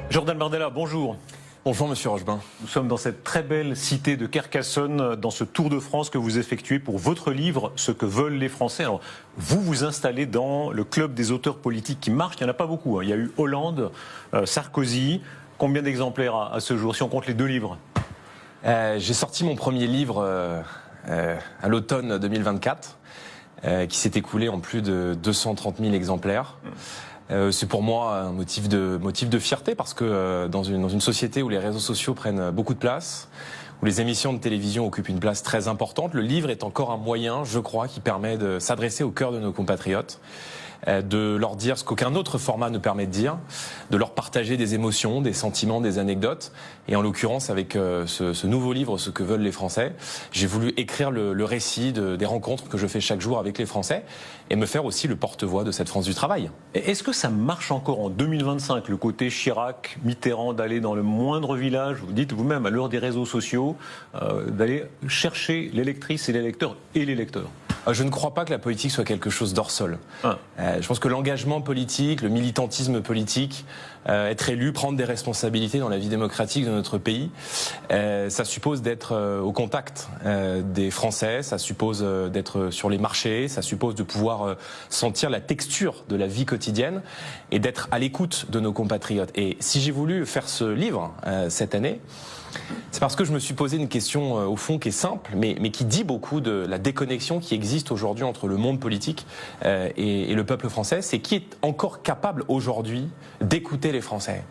Jordan Bardella, bonjour. Bonjour Monsieur Rochebin. Nous sommes dans cette très belle cité de Carcassonne, dans ce tour de France que vous effectuez pour votre livre « Ce que veulent les Français ». Alors, vous vous installez dans le club des auteurs politiques qui marche. Il n'y en a pas beaucoup. Il y a eu Hollande, Sarkozy. Combien d'exemplaires à ce jour, si on compte les deux livres? J'ai sorti mon premier livre à l'automne 2024, qui s'est écoulé en plus de 230 000 exemplaires. C'est pour moi un motif de fierté parce que dans une société où les réseaux sociaux prennent beaucoup de place, où les émissions de télévision occupent une place très importante, le livre est encore un moyen, je crois, qui permet de s'adresser au cœur de nos compatriotes, de leur dire ce qu'aucun autre format ne permet de dire, de leur partager des émotions, des sentiments, des anecdotes. Et en l'occurrence, avec ce nouveau livre, Ce que veulent les Français, j'ai voulu écrire le récit des rencontres que je fais chaque jour avec les Français et me faire aussi le porte-voix de cette France du travail. Est-ce que ça marche encore en 2025, le côté Chirac, Mitterrand, d'aller dans le moindre village, vous dites vous-même à l'heure des réseaux sociaux, d'aller chercher les lectrices et les lecteurs et les lecteurs? Je ne crois pas que la politique soit quelque chose d'hors sol. Je pense que l'engagement politique, le militantisme politique, être élu, prendre des responsabilités dans la vie démocratique de notre pays, ça suppose d'être au contact des Français, ça suppose d'être sur les marchés, ça suppose de pouvoir sentir la texture de la vie quotidienne et d'être à l'écoute de nos compatriotes. Et si j'ai voulu faire ce livre cette année, c'est parce que je me suis posé une question au fond qui est simple, mais qui dit beaucoup de la déconnexion qui existe aujourd'hui entre le monde politique et le peuple français. C'est qui est encore capable aujourd'hui d'écouter les Français.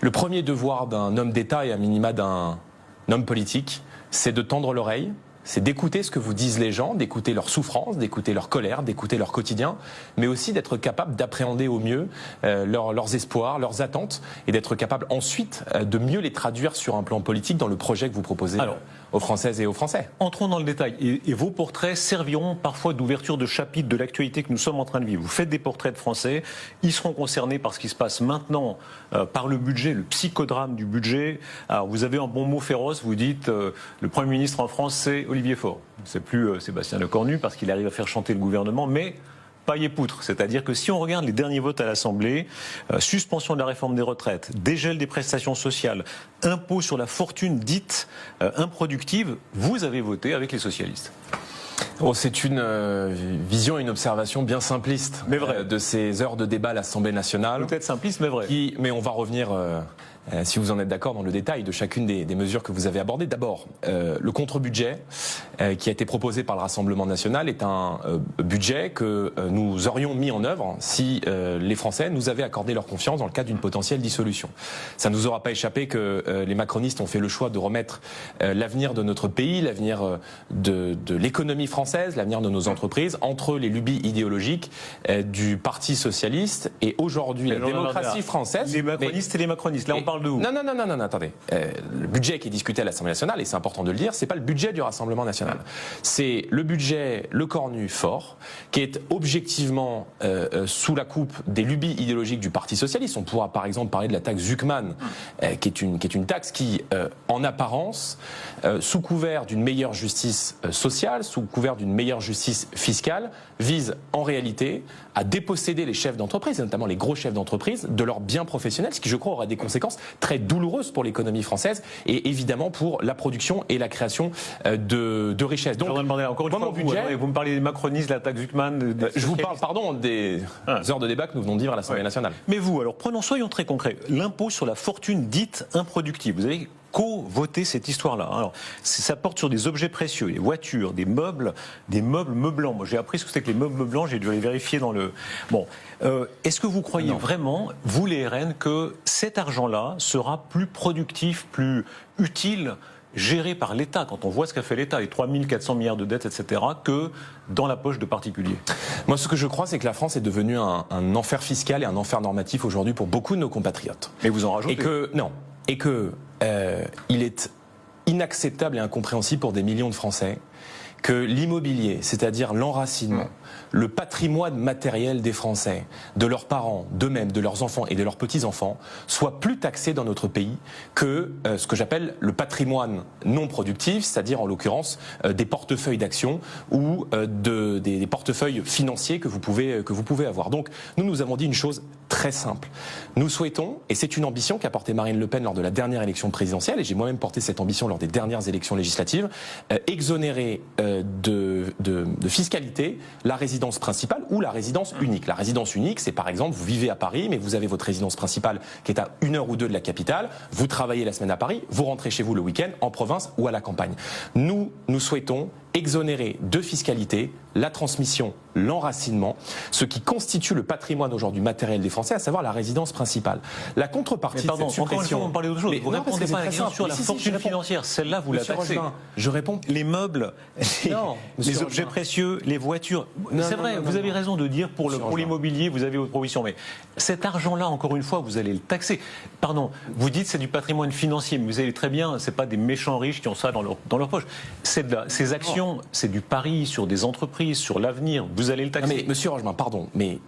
Le premier devoir d'un homme d'État et à minima d'un homme politique, c'est de tendre l'oreille, c'est d'écouter ce que vous disent les gens, d'écouter leurs souffrances, d'écouter leur colère, d'écouter leur quotidien, mais aussi d'être capable d'appréhender au mieux leurs espoirs, leurs attentes, et d'être capable ensuite de mieux les traduire sur un plan politique dans le projet que vous proposez aux Françaises et aux Français. Entrons dans le détail. Et vos portraits serviront parfois d'ouverture de chapitre de l'actualité que nous sommes en train de vivre. Vous faites des portraits de Français, ils seront concernés par ce qui se passe maintenant, par le budget, le psychodrame du budget. Alors vous avez un bon mot féroce, vous dites le Premier ministre en France, c'est Olivier Faure. C'est plus Sébastien Lecornu parce qu'il arrive à faire chanter le gouvernement, mais paille et poutre. C'est-à-dire que si on regarde les derniers votes à l'Assemblée, suspension de la réforme des retraites, dégel des prestations sociales, impôt sur la fortune dite improductive, vous avez voté avec les socialistes. Oh, c'est une vision et une observation bien simpliste mais vrai. De ces heures de débat à l'Assemblée nationale. Peut-être simpliste, mais vrai. Mais on va revenir, si vous en êtes d'accord, dans le détail de chacune des mesures que vous avez abordées. D'abord, le contre-budget qui a été proposé par le Rassemblement national est un budget que nous aurions mis en œuvre si les Français nous avaient accordé leur confiance dans le cadre d'une potentielle dissolution. Ça ne nous aura pas échappé que les macronistes ont fait le choix de remettre l'avenir de notre pays, l'avenir de l'économie française, l'avenir de nos entreprises, entre les lubies idéologiques du Parti socialiste et aujourd'hui la démocratie française. Les macronistes et les macronistes, là on parle de où? Non, attendez. Le budget qui est discuté à l'Assemblée nationale, et c'est important de le dire, c'est pas le budget du Rassemblement national. C'est le budget Lecornu-Faure, qui est objectivement sous la coupe des lubies idéologiques du Parti socialiste. On pourra par exemple parler de la taxe Zuckman, qui est une taxe qui, en apparence, sous couvert d'une meilleure justice sociale, sous couvert d'une meilleure justice fiscale, vise en réalité à déposséder les chefs d'entreprise, et notamment les gros chefs d'entreprise, de leurs biens professionnels, ce qui je crois aura des conséquences très douloureuses pour l'économie française et évidemment pour la production et la création de richesses. Donc, encore une fois, vous me parlez des macronistes, de la taxe Zuckman. Je vous parle, pardon, des heures de débat que nous venons de vivre à l'Assemblée nationale. Mais vous, alors soyons très concrets. L'impôt sur la fortune dite improductive. Vous avez co-voté cette histoire-là. Alors, ça porte sur des objets précieux, des voitures, des meubles meublants. Moi, j'ai appris ce que c'était que les meubles meublants, j'ai dû les vérifier dans le... Bon, est-ce que vous croyez vraiment, vous les RN, que cet argent-là sera plus productif, plus utile, géré par l'État, quand on voit ce qu'a fait l'État, les 3 400 milliards de dettes, etc., que dans la poche de particuliers? Moi, ce que je crois, c'est que la France est devenue un enfer fiscal et un enfer normatif aujourd'hui pour beaucoup de nos compatriotes. Mais vous en rajoutez. Et que il est inacceptable et incompréhensible pour des millions de Français que l'immobilier, c'est-à-dire l'enracinement, le patrimoine matériel des Français, de leurs parents, d'eux-mêmes, de leurs enfants et de leurs petits-enfants, soit plus taxé dans notre pays que ce que j'appelle le patrimoine non productif, c'est-à-dire en l'occurrence des portefeuilles d'actions ou des portefeuilles financiers que vous pouvez avoir. Donc nous avons dit une chose très très simple. Nous souhaitons, et c'est une ambition qu'a portée Marine Le Pen lors de la dernière élection présidentielle, et j'ai moi-même porté cette ambition lors des dernières élections législatives, exonérer de fiscalité la résidence principale ou la résidence unique. La résidence unique, c'est par exemple, vous vivez à Paris, mais vous avez votre résidence principale qui est à 1 heure ou 2 de la capitale, vous travaillez la semaine à Paris, vous rentrez chez vous le week-end, en province ou à la campagne. Nous souhaitons exonérer de fiscalité la transmission, l'enracinement, ce qui constitue le patrimoine aujourd'hui matériel des Français, à savoir la résidence principale. La contrepartie de cette suppression... Encore une fois, on parlait d'autre chose. Vous ne répondez pas à la question sur la fortune financière. Celle-là, vous la taxez. Je réponds. Les meubles, les objets précieux, les voitures. C'est vrai, vous avez raison de dire pour l'immobilier, vous avez votre provision. Mais cet argent-là, encore une fois, vous allez le taxer. Pardon, vous dites c'est du patrimoine financier, mais vous savez très bien, c'est pas des méchants riches qui ont ça dans leur poche. Ces actions, c'est du pari sur des entreprises, sur l'avenir. Vous allez le taxer. Non mais Monsieur Rochemain, pardon, mais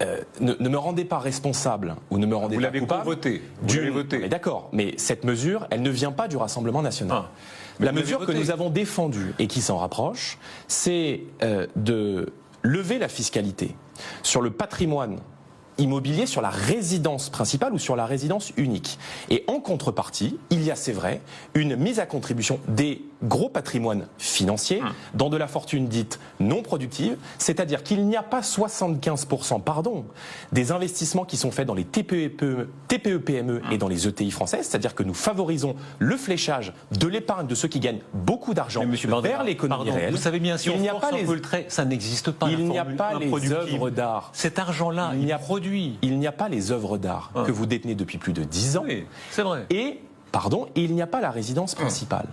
ne me rendez pas responsable ou ne me rendez pas coupable. Vous l'avez voté. D'accord, mais cette mesure, elle ne vient pas du Rassemblement national. La mesure que nous avons défendue et qui s'en rapproche, c'est de lever la fiscalité sur le patrimoine immobilier, sur la résidence principale ou sur la résidence unique. Et en contrepartie, il y a, c'est vrai, une mise à contribution des gros patrimoines financiers dans de la fortune dite non productive, c'est-à-dire qu'il n'y a pas 75%, des investissements qui sont faits dans les TPE-PME et dans les ETI françaises, c'est-à-dire que nous favorisons le fléchage de l'épargne de ceux qui gagnent beaucoup d'argent vers l'économie réelle. Vous savez bien, si on force un peu le trait, ça n'existe pas. Il n'y a pas les œuvres d'art. Cet argent-là, il y a produit. Il n'y a pas les œuvres d'art que vous détenez depuis plus de 10 ans. Oui, c'est vrai. Et il n'y a pas la résidence principale.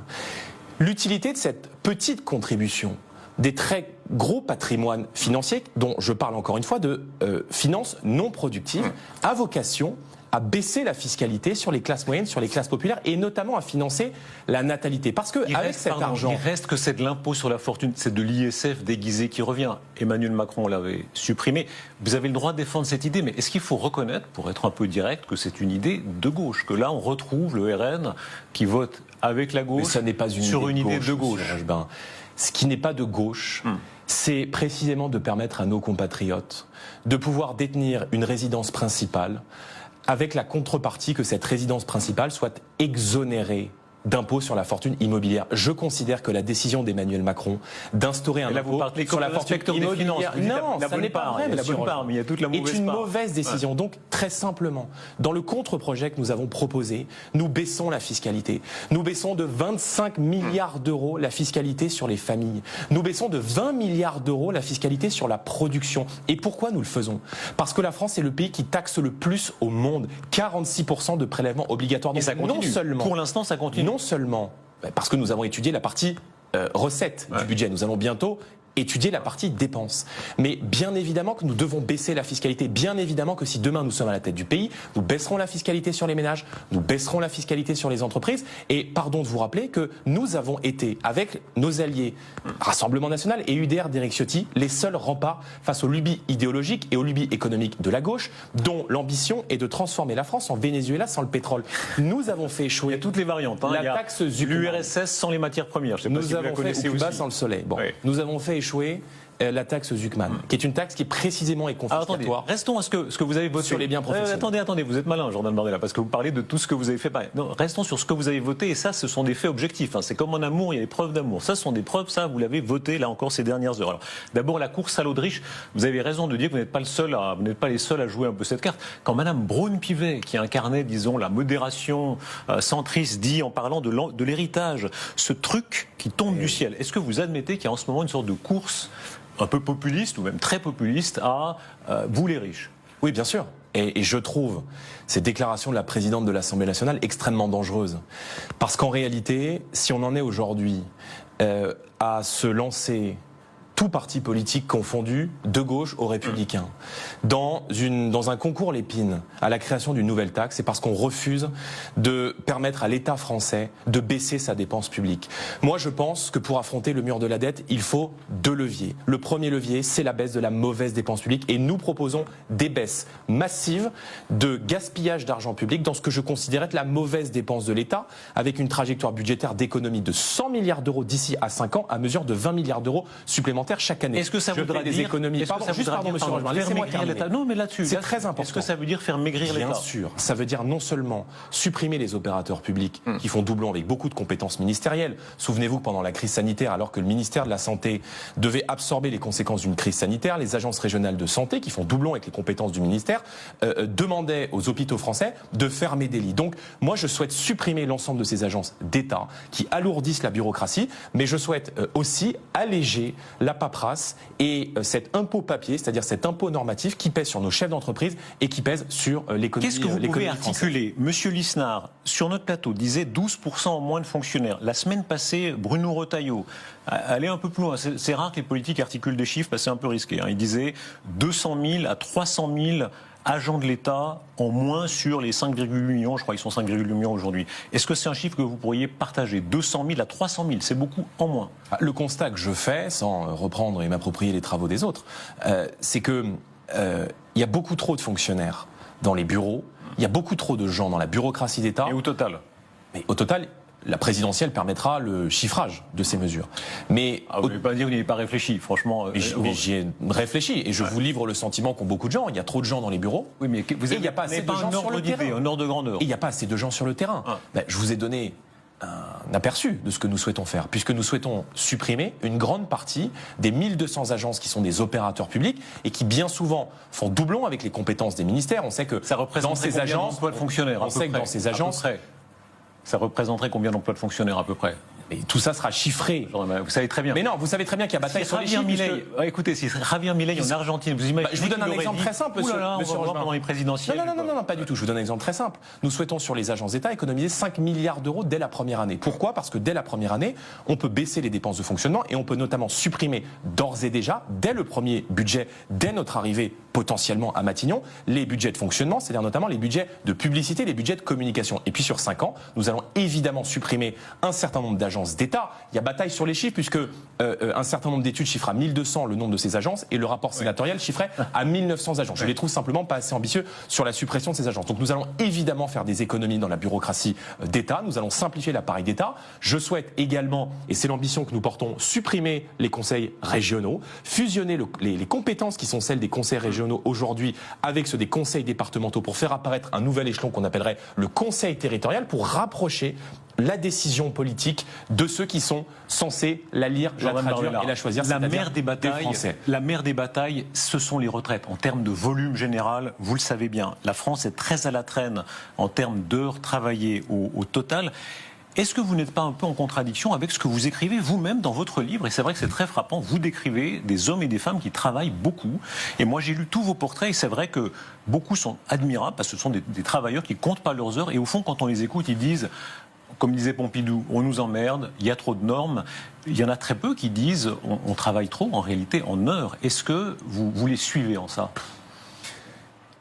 L'utilité de cette petite contribution des très gros patrimoines financiers, dont je parle encore une fois de finances non productives, a vocation à baisser la fiscalité sur les classes moyennes, sur les classes populaires, et notamment à financer la natalité. Parce que avec cet argent... Il reste que c'est de l'impôt sur la fortune, c'est de l'ISF déguisé qui revient. Emmanuel Macron l'avait supprimé. Vous avez le droit de défendre cette idée, mais est-ce qu'il faut reconnaître, pour être un peu direct, que c'est une idée de gauche, que là on retrouve le RN qui vote avec la gauche sur une idée de gauche. Ce qui n'est pas de gauche, c'est précisément de permettre à nos compatriotes de pouvoir détenir une résidence principale avec la contrepartie que cette résidence principale soit exonérée d'impôt sur la fortune immobilière. Je considère que la décision d'Emmanuel Macron d'instaurer un impôt sur la fortune immobilière, non, ça n'est pas vrai, monsieur Rochemain, est une mauvaise décision. Donc, très simplement, dans le contre-projet que nous avons proposé, nous baissons la fiscalité. Nous baissons de 25 milliards d'euros la fiscalité sur les familles. Nous baissons de 20 milliards d'euros la fiscalité sur la production. Et pourquoi nous le faisons? Parce que la France est le pays qui taxe le plus au monde. 46% de prélèvements obligatoires. Donc, et ça continue. Non seulement, pour l'instant, ça continue. Non seulement parce que nous avons étudié la partie recette du budget, nous allons bientôt étudier la partie dépenses. Mais bien évidemment que nous devons baisser la fiscalité. Bien évidemment que si demain nous sommes à la tête du pays, nous baisserons la fiscalité sur les ménages, nous baisserons la fiscalité sur les entreprises. Et pardon de vous rappeler que nous avons été, avec nos alliés Rassemblement National et UDR d'Éric Ciotti, les seuls remparts face aux lubies idéologiques et aux lubies économiques de la gauche, dont l'ambition est de transformer la France en Venezuela sans le pétrole. Nous avons fait échouer... Il y a toutes les variantes. La taxe l'URSS sans les matières premières. Je sais pas si vous la connaissez aussi. Cuba sans le soleil. Bon, oui. Nous avons fait échouer la taxe Zuckman, qui est une taxe qui précisément est confiscatoire. Attendez, restons à ce que vous avez voté. Sur les biens professionnels. Attendez, vous êtes malin, Jordan Bardella, parce que vous parlez de tout ce que vous avez fait. Non, restons sur ce que vous avez voté, et ça, ce sont des faits objectifs. C'est comme en amour, il y a des preuves d'amour. Ça, ce sont des preuves, ça, vous l'avez voté, là encore, ces dernières heures. Alors, d'abord, la course à l'Autriche, vous avez raison de dire que vous n'êtes pas les seuls à jouer un peu cette carte. Quand Madame Braun-Pivet, qui incarnait, disons, la modération centriste, dit, en parlant de l'héritage, ce truc qui tombe du ciel, est-ce que vous admettez qu'il y a en ce moment une sorte de course un peu populiste, ou même très populiste, à vous les riches? Oui, bien sûr. Et je trouve ces déclarations de la présidente de l'Assemblée nationale extrêmement dangereuses. Parce qu'en réalité, si on en est aujourd'hui à se lancer, tout parti politique confondu, de gauche aux républicains, dans un concours Lépine à la création d'une nouvelle taxe, c'est parce qu'on refuse de permettre à l'État français de baisser sa dépense publique. Moi, je pense que pour affronter le mur de la dette, il faut 2 leviers. Le premier levier, c'est la baisse de la mauvaise dépense publique, et nous proposons des baisses massives de gaspillage d'argent public dans ce que je considère être la mauvaise dépense de l'État, avec une trajectoire budgétaire d'économie de 100 milliards d'euros d'ici à 5 ans, à mesure de 20 milliards d'euros supplémentaires supplémentaires chaque année. Est-ce que ça voudra des économies? Pardon, monsieur Rochemarin, laissez-moi terminer. Non, mais là-dessus, c'est très important. Est-ce que ça veut dire faire maigrir l'État? Bien sûr. Ça veut dire non seulement supprimer les opérateurs publics qui font doublon avec beaucoup de compétences ministérielles. Souvenez-vous que pendant la crise sanitaire, alors que le ministère de la Santé devait absorber les conséquences d'une crise sanitaire, les agences régionales de santé, qui font doublon avec les compétences du ministère, demandaient aux hôpitaux français de fermer des lits. Donc, moi, je souhaite supprimer l'ensemble de ces agences d'État qui alourdissent la bureaucratie, mais je souhaite aussi alléger la paperasse et cet impôt papier, c'est-à-dire cet impôt normatif qui pèse sur nos chefs d'entreprise et qui pèse sur l'économie. Qu'est-ce que vous pouvez articuler? Monsieur Lisnard, sur notre plateau, disait 12% en moins de fonctionnaires. La semaine passée, Bruno Retailleau allait un peu plus loin. C'est rare que les politiques articulent des chiffres, parce que c'est un peu risqué. Il disait 200 000 à 300 000 agents de l'État en moins sur les 5,8 millions. Je crois qu'ils sont 5,8 millions aujourd'hui. Est-ce que c'est un chiffre que vous pourriez partager? 200 000 à 300 000, c'est beaucoup en moins. Le constat que je fais, sans reprendre et m'approprier les travaux des autres, c'est que il y a beaucoup trop de fonctionnaires dans les bureaux. Il y a beaucoup trop de gens dans la bureaucratie d'État. Et au total? Mais au total, la présidentielle permettra le chiffrage de ces mesures. Mais vous ne pouvez pas dire que vous n'y avez pas réfléchi, franchement. Mais j'y ai réfléchi et je vous livre le sentiment qu'ont beaucoup de gens. Il y a trop de gens dans les bureaux. Oui, mais vous n'avez pas assez de gens sur le terrain. Un ordre de grandeur. Et il n'y a pas assez de gens sur le terrain. Je vous ai donné un aperçu de ce que nous souhaitons faire, puisque nous souhaitons supprimer une grande partie des 1200 agences qui sont des opérateurs publics et qui bien souvent font doublon avec les compétences des ministères. On sait que ça représente dans ces agences, de fonctionnaires. On sait que dans ces agences, ça représenterait combien d'emplois de fonctionnaires à peu près? Mais tout ça sera chiffré. Vous savez très bien. Mais non, vous savez très bien qu'il y a bataille sur les chiffres. Écoutez, si Javier Milei en Argentine, vous imaginez... Je vous donne un exemple très simple, monsieur Rochemarin. Pendant les présidentielles. Non, pas du tout. Je vous donne un exemple très simple. Nous souhaitons sur les agences d'État économiser 5 milliards d'euros dès la première année. Pourquoi? Parce que dès la première année, on peut baisser les dépenses de fonctionnement et on peut notamment supprimer d'ores et déjà, dès le premier budget, dès notre arrivée potentiellement à Matignon, les budgets de fonctionnement, c'est-à-dire notamment les budgets de publicité, les budgets de communication. Et puis sur 5 ans, nous allons évidemment supprimer un certain nombre d'agences d'État. Il y a bataille sur les chiffres puisque un certain nombre d'études chiffrent à 1200 le nombre de ces agences et le rapport sénatorial chiffrait à 1900 agences. Je les trouve simplement pas assez ambitieux sur la suppression de ces agences. Donc nous allons évidemment faire des économies dans la bureaucratie d'État. Nous allons simplifier l'appareil d'État. Je souhaite également, et c'est l'ambition que nous portons, supprimer les conseils régionaux, fusionner les compétences qui sont celles des conseils régionaux aujourd'hui avec ceux des conseils départementaux pour faire apparaître un nouvel échelon qu'on appellerait le conseil territorial pour rapprocher la décision politique de ceux qui sont censés la lire, la traduire et la choisir. La mère des batailles, ce sont les retraites. En termes de volume général, vous le savez bien, la France est très à la traîne en termes d'heures travaillées au total. Est-ce que vous n'êtes pas un peu en contradiction avec ce que vous écrivez vous-même dans votre livre? Et c'est vrai que c'est très frappant, vous décrivez des hommes et des femmes qui travaillent beaucoup. Et moi j'ai lu tous vos portraits et c'est vrai que beaucoup sont admirables parce que ce sont des travailleurs qui ne comptent pas leurs heures. Et au fond, quand on les écoute, ils disent... Comme disait Pompidou, on nous emmerde, il y a trop de normes. Il y en a très peu qui disent on travaille trop en réalité en heures. Est-ce que vous les suivez en ça?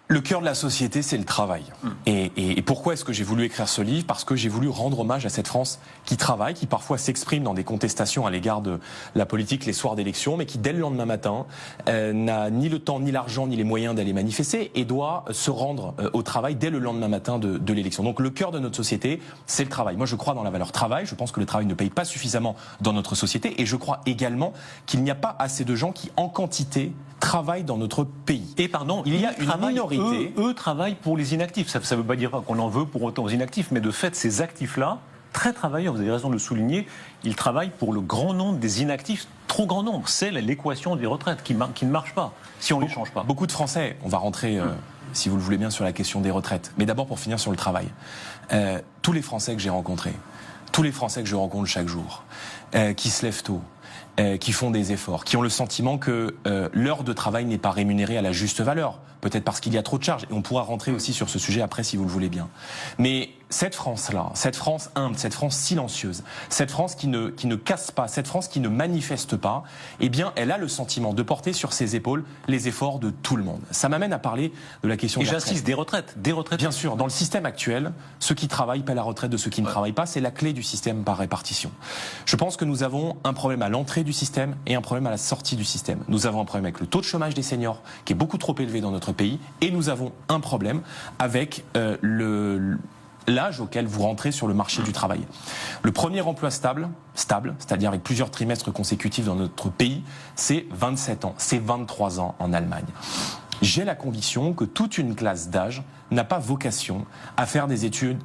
Le cœur de la société, c'est le travail. Et pourquoi est-ce que j'ai voulu écrire ce livre? Parce que j'ai voulu rendre hommage à cette France qui travaille, qui parfois s'exprime dans des contestations à l'égard de la politique les soirs d'élection, mais qui, dès le lendemain matin, n'a ni le temps, ni l'argent, ni les moyens d'aller manifester et doit se rendre au travail dès le lendemain matin de l'élection. Donc le cœur de notre société, c'est le travail. Moi, je crois dans la valeur travail. Je pense que le travail ne paye pas suffisamment dans notre société. Et je crois également qu'il n'y a pas assez de gens qui, en quantité, travaillent dans notre pays. Et pardon, il y a une minorité. Eux travaillent pour les inactifs. Ça ne veut pas dire qu'on en veut pour autant aux inactifs, mais de fait, ces actifs-là, très travailleurs, vous avez raison de le souligner, ils travaillent pour le grand nombre des inactifs, trop grand nombre. C'est l'équation des retraites qui ne marche pas, si on ne les change pas. Beaucoup de Français, on va rentrer, si vous le voulez bien, sur la question des retraites. Mais d'abord, pour finir sur le travail. Tous les Français que j'ai rencontrés, tous les Français que je rencontre chaque jour, qui se lèvent tôt, qui font des efforts, qui ont le sentiment que l'heure de travail n'est pas rémunérée à la juste valeur, peut-être parce qu'il y a trop de charges, et on pourra rentrer aussi sur ce sujet après si vous le voulez bien. Mais cette France-là, cette France humble, cette France silencieuse, cette France qui ne casse pas, cette France qui ne manifeste pas, eh bien, elle a le sentiment de porter sur ses épaules les efforts de tout le monde. Ça m'amène à parler de la question des retraites. Et j'insiste, des retraites. Bien sûr, dans le système actuel, ceux qui travaillent paient la retraite de ceux qui ne travaillent pas, c'est la clé du système par répartition. Je pense que nous avons un problème à l'entrée du système et un problème à la sortie du système. Nous avons un problème avec le taux de chômage des seniors, qui est beaucoup trop élevé dans notre pays, et nous avons un problème avec l'âge auquel vous rentrez sur le marché du travail. Le premier emploi stable, c'est-à-dire avec plusieurs trimestres consécutifs dans notre pays, c'est 27 ans, c'est 23 ans en Allemagne. J'ai la conviction que toute une classe d'âge n'a pas vocation à faire des études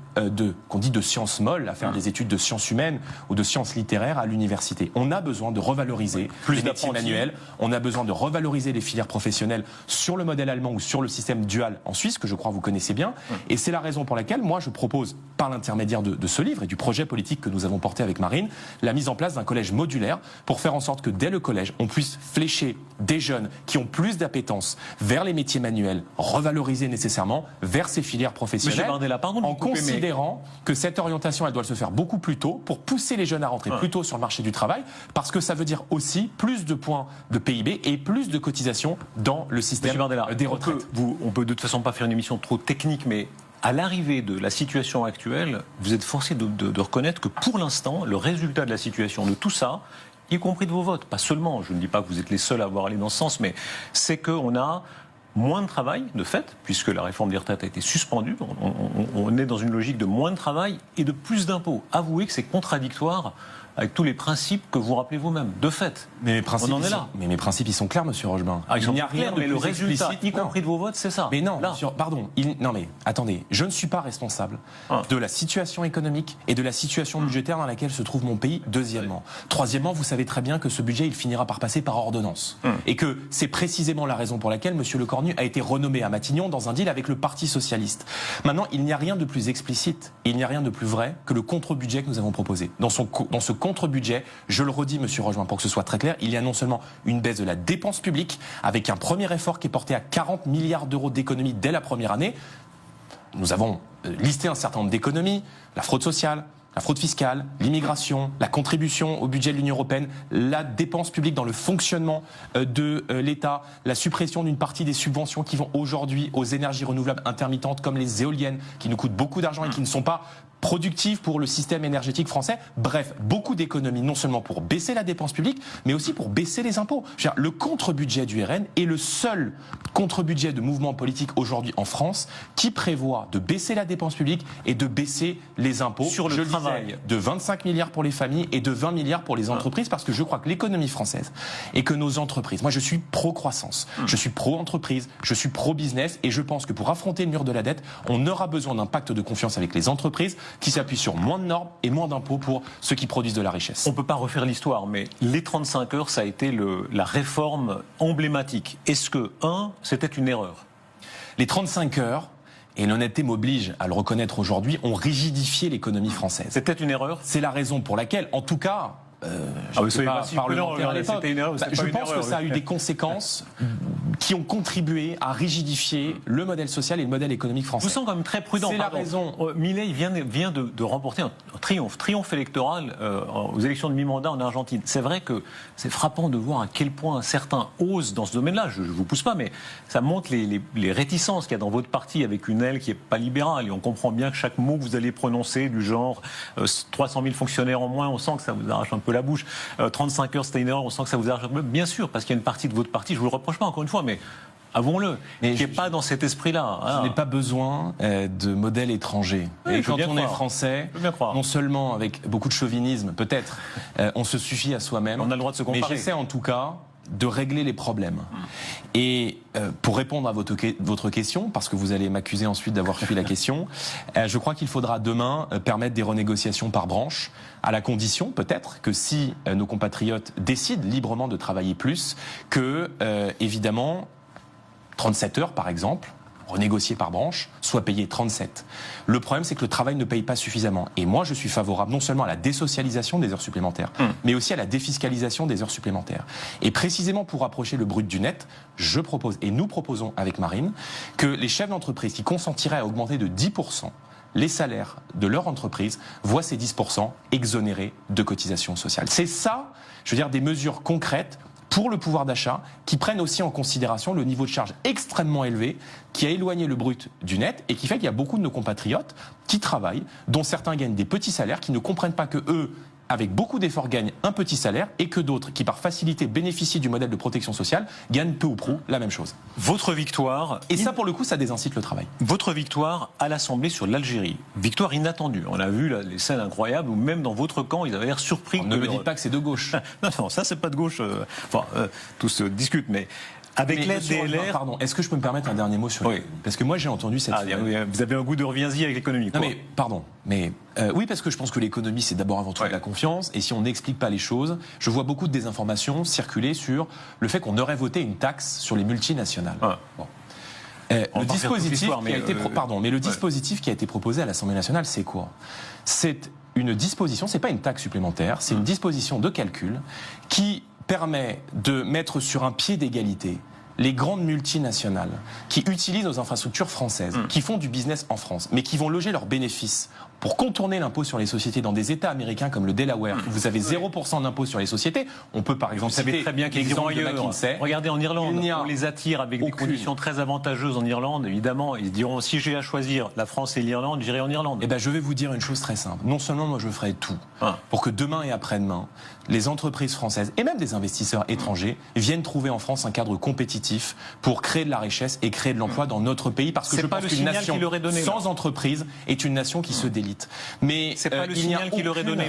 qu'on dit de sciences molles, à faire des études de sciences humaines ou de sciences littéraires à l'université. On a besoin de revaloriser les métiers manuels, on a besoin de revaloriser les filières professionnelles sur le modèle allemand ou sur le système dual en Suisse, que je crois vous connaissez bien. Et c'est la raison pour laquelle moi je propose, par l'intermédiaire de ce livre et du projet politique que nous avons porté avec Marine, la mise en place d'un collège modulaire pour faire en sorte que dès le collège, on puisse flécher des jeunes qui ont plus d'appétence vers les métiers manuels, revaloriser nécessairement vers ces filières professionnelles, Bardella, en considérant que cette orientation, elle doit se faire beaucoup plus tôt pour pousser les jeunes à rentrer plus tôt sur le marché du travail, parce que ça veut dire aussi plus de points de PIB et plus de cotisations dans le système des retraites. On peut de toute façon pas faire une émission trop technique, mais à l'arrivée de la situation actuelle, vous êtes forcé de reconnaître que pour l'instant, le résultat de la situation, de tout ça, y compris de vos votes, pas seulement, je ne dis pas que vous êtes les seuls à avoir allé dans ce sens, mais c'est qu'on a moins de travail, de fait, puisque la réforme des retraites a été suspendue. On est dans une logique de moins de travail et de plus d'impôts. Avouez que c'est contradictoire avec tous les principes que vous rappelez vous-même, de fait. Mais mes principes, on en est là. Mais mes principes, ils sont clairs, monsieur Rochebin. Il n'y a rien de plus résultat, explicite, y compris de vos votes, c'est ça. Mais non, pardon. Non, mais attendez, je ne suis pas responsable de la situation économique et de la situation budgétaire dans laquelle se trouve mon pays, deuxièmement. Troisièmement, vous savez très bien que ce budget, il finira par passer par ordonnance. Et que c'est précisément la raison pour laquelle monsieur Lecornu a été renommé à Matignon dans un deal avec le Parti Socialiste. Maintenant, il n'y a rien de plus explicite et il n'y a rien de plus vrai que le contre-budget que nous avons proposé. Dans ce contre-budget, je le redis, monsieur Rochebin, pour que ce soit très clair, il y a non seulement une baisse de la dépense publique, avec un premier effort qui est porté à 40 milliards d'euros d'économies dès la première année. Nous avons listé un certain nombre d'économies, la fraude sociale, la fraude fiscale, l'immigration, la contribution au budget de l'Union européenne, la dépense publique dans le fonctionnement de l'État, la suppression d'une partie des subventions qui vont aujourd'hui aux énergies renouvelables intermittentes comme les éoliennes, qui nous coûtent beaucoup d'argent et qui ne sont pas productive pour le système énergétique français. Bref, beaucoup d'économies, non seulement pour baisser la dépense publique, mais aussi pour baisser les impôts. Le contre-budget du RN est le seul contre-budget de mouvement politique aujourd'hui en France qui prévoit de baisser la dépense publique et de baisser les impôts. Sur le travail. De 25 milliards pour les familles et de 20 milliards pour les entreprises, parce que je crois que l'économie française et que nos entreprises, moi je suis pro-croissance, je suis pro-entreprise, je suis pro-business, et je pense que pour affronter le mur de la dette, on aura besoin d'un pacte de confiance avec les entreprises qui s'appuie sur moins de normes et moins d'impôts pour ceux qui produisent de la richesse. On ne peut pas refaire l'histoire, mais les 35 heures, ça a été la réforme emblématique. Est-ce que, c'était une erreur ? Les 35 heures, et l'honnêteté m'oblige à le reconnaître aujourd'hui, ont rigidifié l'économie française. C'était une erreur ? C'est la raison pour laquelle, en tout cas, je pense que ça a eu des conséquences qui ont contribué à rigidifier le modèle social et le modèle économique français. Vous sentez quand même très prudent. C'est la raison. Milei vient de remporter un triomphe électoral aux élections de mi-mandat en Argentine. C'est vrai que c'est frappant de voir à quel point certains osent dans ce domaine-là. Je ne vous pousse pas, mais ça montre les réticences qu'il y a dans votre parti avec une aile qui n'est pas libérale. Et on comprend bien que chaque mot que vous allez prononcer, du genre 300 000 fonctionnaires en moins, on sent que ça vous arrache un peu la bouche. 35 heures, c'était une erreur, on sent que ça vous arrache un peu. Bien sûr, parce qu'il y a une partie de votre parti, je ne vous le reproche pas encore une fois, mais avouons-le, qui n'est pas dans cet esprit-là. Je n'ai pas besoin de modèles étrangers. Oui, et quand on est français, non seulement avec beaucoup de chauvinisme, peut-être, on se suffit à soi-même. On a le droit de se comparer. Mais j'essaie en tout cas de régler les problèmes. Et pour répondre à votre question, parce que vous allez m'accuser ensuite d'avoir fui la question, je crois qu'il faudra demain permettre des renégociations par branche, à la condition peut-être que si nos compatriotes décident librement de travailler plus, que évidemment 37 heures par exemple, renégocié par branche, soit payé 37. Le problème, c'est que le travail ne paye pas suffisamment. Et moi, je suis favorable non seulement à la désocialisation des heures supplémentaires, mais aussi à la défiscalisation des heures supplémentaires. Et précisément pour rapprocher le brut du net, je propose, et nous proposons avec Marine, que les chefs d'entreprise qui consentiraient à augmenter de 10% les salaires de leur entreprise voient ces 10% exonérés de cotisations sociales. C'est ça, je veux dire, des mesures concrètes pour le pouvoir d'achat, qui prennent aussi en considération le niveau de charge extrêmement élevé qui a éloigné le brut du net et qui fait qu'il y a beaucoup de nos compatriotes qui travaillent, dont certains gagnent des petits salaires, qui ne comprennent pas que eux, avec beaucoup d'efforts, gagnent un petit salaire et que d'autres, qui par facilité bénéficient du modèle de protection sociale, gagnent peu ou prou la même chose. Votre victoire... Et ça, pour le coup, ça désincite le travail. Votre victoire à l'Assemblée sur l'Algérie. Victoire inattendue. On a vu là, les scènes incroyables où même dans votre camp, ils avaient l'air surpris. Ne me dites pas que c'est de gauche. Non, ça c'est pas de gauche. Tout se discute, mais... Avec l'aide des LR... Pardon, est-ce que je peux me permettre un dernier mot sur l'économie ? Parce que moi j'ai entendu cette... vous avez un goût de reviens-y avec l'économie. Non mais, pardon, mais oui, parce que je pense que l'économie c'est d'abord avant tout de la confiance, et si on n'explique pas les choses, je vois beaucoup de désinformations circuler sur le fait qu'on aurait voté une taxe sur les multinationales. Bon. Le dispositif qui a été proposé à l'Assemblée nationale, c'est quoi ? C'est une disposition, c'est pas une taxe supplémentaire, c'est une disposition de calcul qui permet de mettre sur un pied d'égalité les grandes multinationales qui utilisent nos infrastructures françaises, qui font du business en France, mais qui vont loger leurs bénéfices pour contourner l'impôt sur les sociétés dans des États américains comme le Delaware, où vous avez 0% d'impôt sur les sociétés. On peut par exemple citer très bien qu'ils iront ailleurs. Regardez en Irlande, on les attire avec des conditions très avantageuses en Irlande. Évidemment, ils diront si j'ai à choisir la France et l'Irlande, j'irai en Irlande. Eh ben, je vais vous dire une chose très simple. Non seulement moi je ferai tout pour que demain et après-demain, les entreprises françaises et même des investisseurs étrangers viennent trouver en France un cadre compétitif pour créer de la richesse et créer de l'emploi dans notre pays, parce que je pense qu'une nation sans entreprise est une nation qui se délite. Mais c'est pas le signal qu'il aurait donné,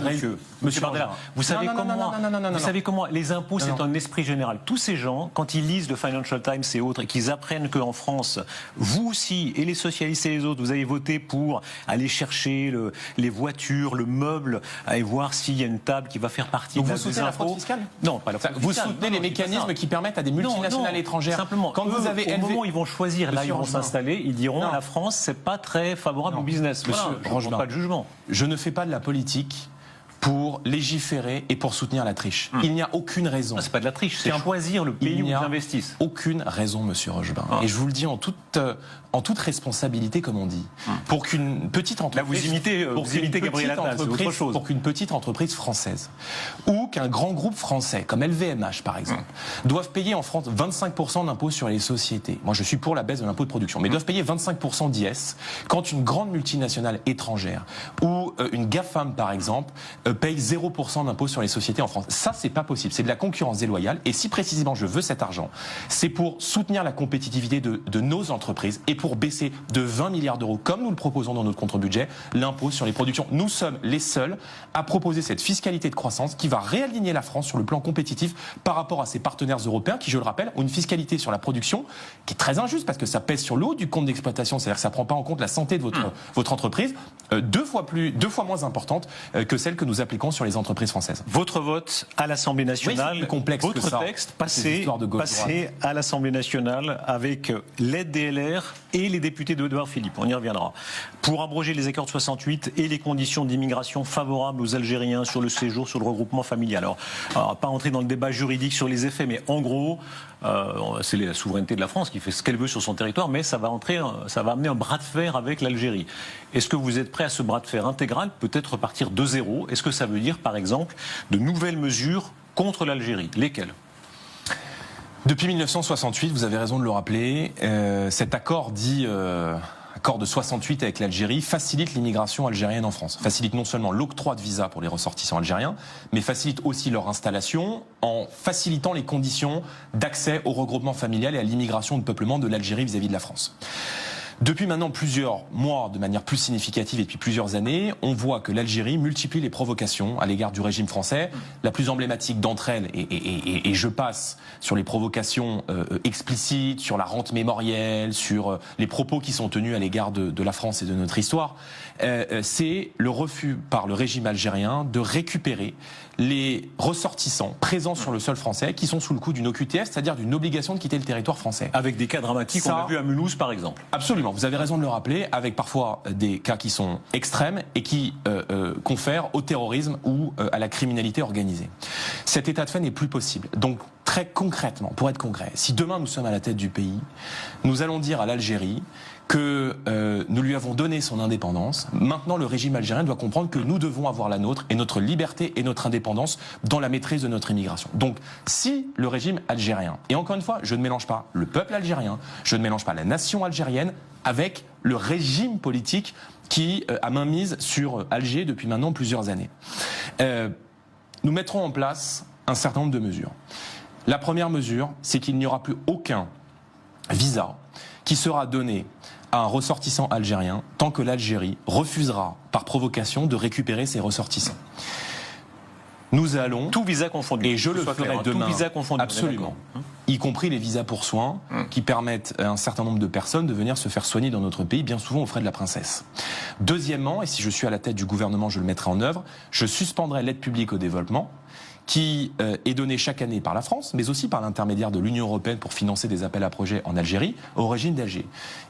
monsieur Bardella. Vous savez comment les impôts, c'est un esprit général. Tous ces gens, quand ils lisent le Financial Times et autres, et qu'ils apprennent qu'en France, vous aussi, et les socialistes et les autres, vous avez voté pour aller chercher les voitures, le meuble, et voir s'il y a une table qui va faire partie de la vous soutenez la fraude fiscale ? Non, pas la fraude fiscale. Vous soutenez les mécanismes qui permettent à des multinationales étrangères. Simplement, quand vous avez au moment où ils vont choisir, là ils vont s'installer, ils diront la France, c'est pas très favorable au business. Monsieur, pas de jugement. Je ne fais pas de la politique pour légiférer et pour soutenir la triche. Il n'y a aucune raison. C'est pas de la triche, c'est choisir le pays où ils investissent. Aucune raison, monsieur Rochebin. Et je vous le dis en toute responsabilité, comme on dit, pour qu'une petite entreprise, là vous imitez Gabriel Attal, c'est autre chose. Pour qu'une petite entreprise française ou qu'un grand groupe français comme LVMH par exemple doivent payer en France 25% d'impôt sur les sociétés. Moi, je suis pour la baisse de l'impôt de production, mais doivent payer 25% d'IS quand une grande multinationale étrangère ou une GAFAM par exemple paye 0% d'impôt sur les sociétés en France. Ça, c'est pas possible. C'est de la concurrence déloyale. Et si précisément je veux cet argent, c'est pour soutenir la compétitivité de nos entreprises et pour baisser de 20 milliards d'euros, comme nous le proposons dans notre contre-budget, l'impôt sur les productions. Nous sommes les seuls à proposer cette fiscalité de croissance qui va réaligner la France sur le plan compétitif par rapport à ses partenaires européens qui, je le rappelle, ont une fiscalité sur la production qui est très injuste parce que ça pèse sur le haut du compte d'exploitation, c'est-à-dire que ça prend pas en compte la santé de votre entreprise, deux fois moins importante que celle que nous appliquons sur les entreprises françaises. Votre vote à l'Assemblée nationale, oui, complexe votre texte passé à l'Assemblée nationale avec l'aide des LR et les députés d'Édouard Philippe, on y reviendra, pour abroger les accords de 68 et les conditions d'immigration favorables aux Algériens sur le séjour, sur le regroupement familial. Alors pas entrer dans le débat juridique sur les effets, mais en gros, c'est la souveraineté de la France qui fait ce qu'elle veut sur son territoire, mais ça va amener un bras de fer avec l'Algérie. Est-ce que vous êtes prêt à ce bras de fer intégral, peut-être repartir de zéro? Est-ce que ça veut dire, par exemple, de nouvelles mesures contre l'Algérie? Lesquelles? Depuis 1968, vous avez raison de le rappeler, cet accord dit accord de 68 avec l'Algérie facilite l'immigration algérienne en France. Facilite non seulement l'octroi de visa pour les ressortissants algériens, mais facilite aussi leur installation en facilitant les conditions d'accès au regroupement familial et à l'immigration de peuplement de l'Algérie vis-à-vis de la France. Depuis maintenant plusieurs mois, de manière plus significative et depuis plusieurs années, on voit que l'Algérie multiplie les provocations à l'égard du régime français. La plus emblématique d'entre elles, et je passe sur les provocations explicites, sur la rente mémorielle, sur les propos qui sont tenus à l'égard de la France et de notre histoire, c'est le refus par le régime algérien de récupérer les ressortissants présents sur le sol français qui sont sous le coup d'une OQTF, c'est-à-dire d'une obligation de quitter le territoire français. Avec des cas dramatiques, on l'a vu à Mulhouse par exemple. Absolument, vous avez raison de le rappeler, avec parfois des cas qui sont extrêmes et qui confèrent au terrorisme ou à la criminalité organisée. Cet état de fait n'est plus possible. Donc très concrètement, pour être concret, si demain nous sommes à la tête du pays, nous allons dire à l'Algérie que nous lui avons donné son indépendance. Maintenant, le régime algérien doit comprendre que nous devons avoir la nôtre et notre liberté et notre indépendance dans la maîtrise de notre immigration. Donc, si le régime algérien, et encore une fois, je ne mélange pas le peuple algérien, je ne mélange pas la nation algérienne avec le régime politique qui a mainmise sur Alger depuis maintenant plusieurs années. nous mettrons en place un certain nombre de mesures. La première mesure, c'est qu'il n'y aura plus aucun visa qui sera donné à un ressortissant algérien tant que l'Algérie refusera par provocation de récupérer ses ressortissants. Nous allons... Tout visa confondu. Et je le ferai demain. Tout visa confondu. Absolument. Y compris les visas pour soins qui permettent à un certain nombre de personnes de venir se faire soigner dans notre pays, bien souvent aux frais de la princesse. Deuxièmement, et si je suis à la tête du gouvernement, je le mettrai en œuvre, je suspendrai l'aide publique au développement qui est donnée chaque année par la France, mais aussi par l'intermédiaire de l'Union européenne pour financer des appels à projets en Algérie, au régime d'Alger.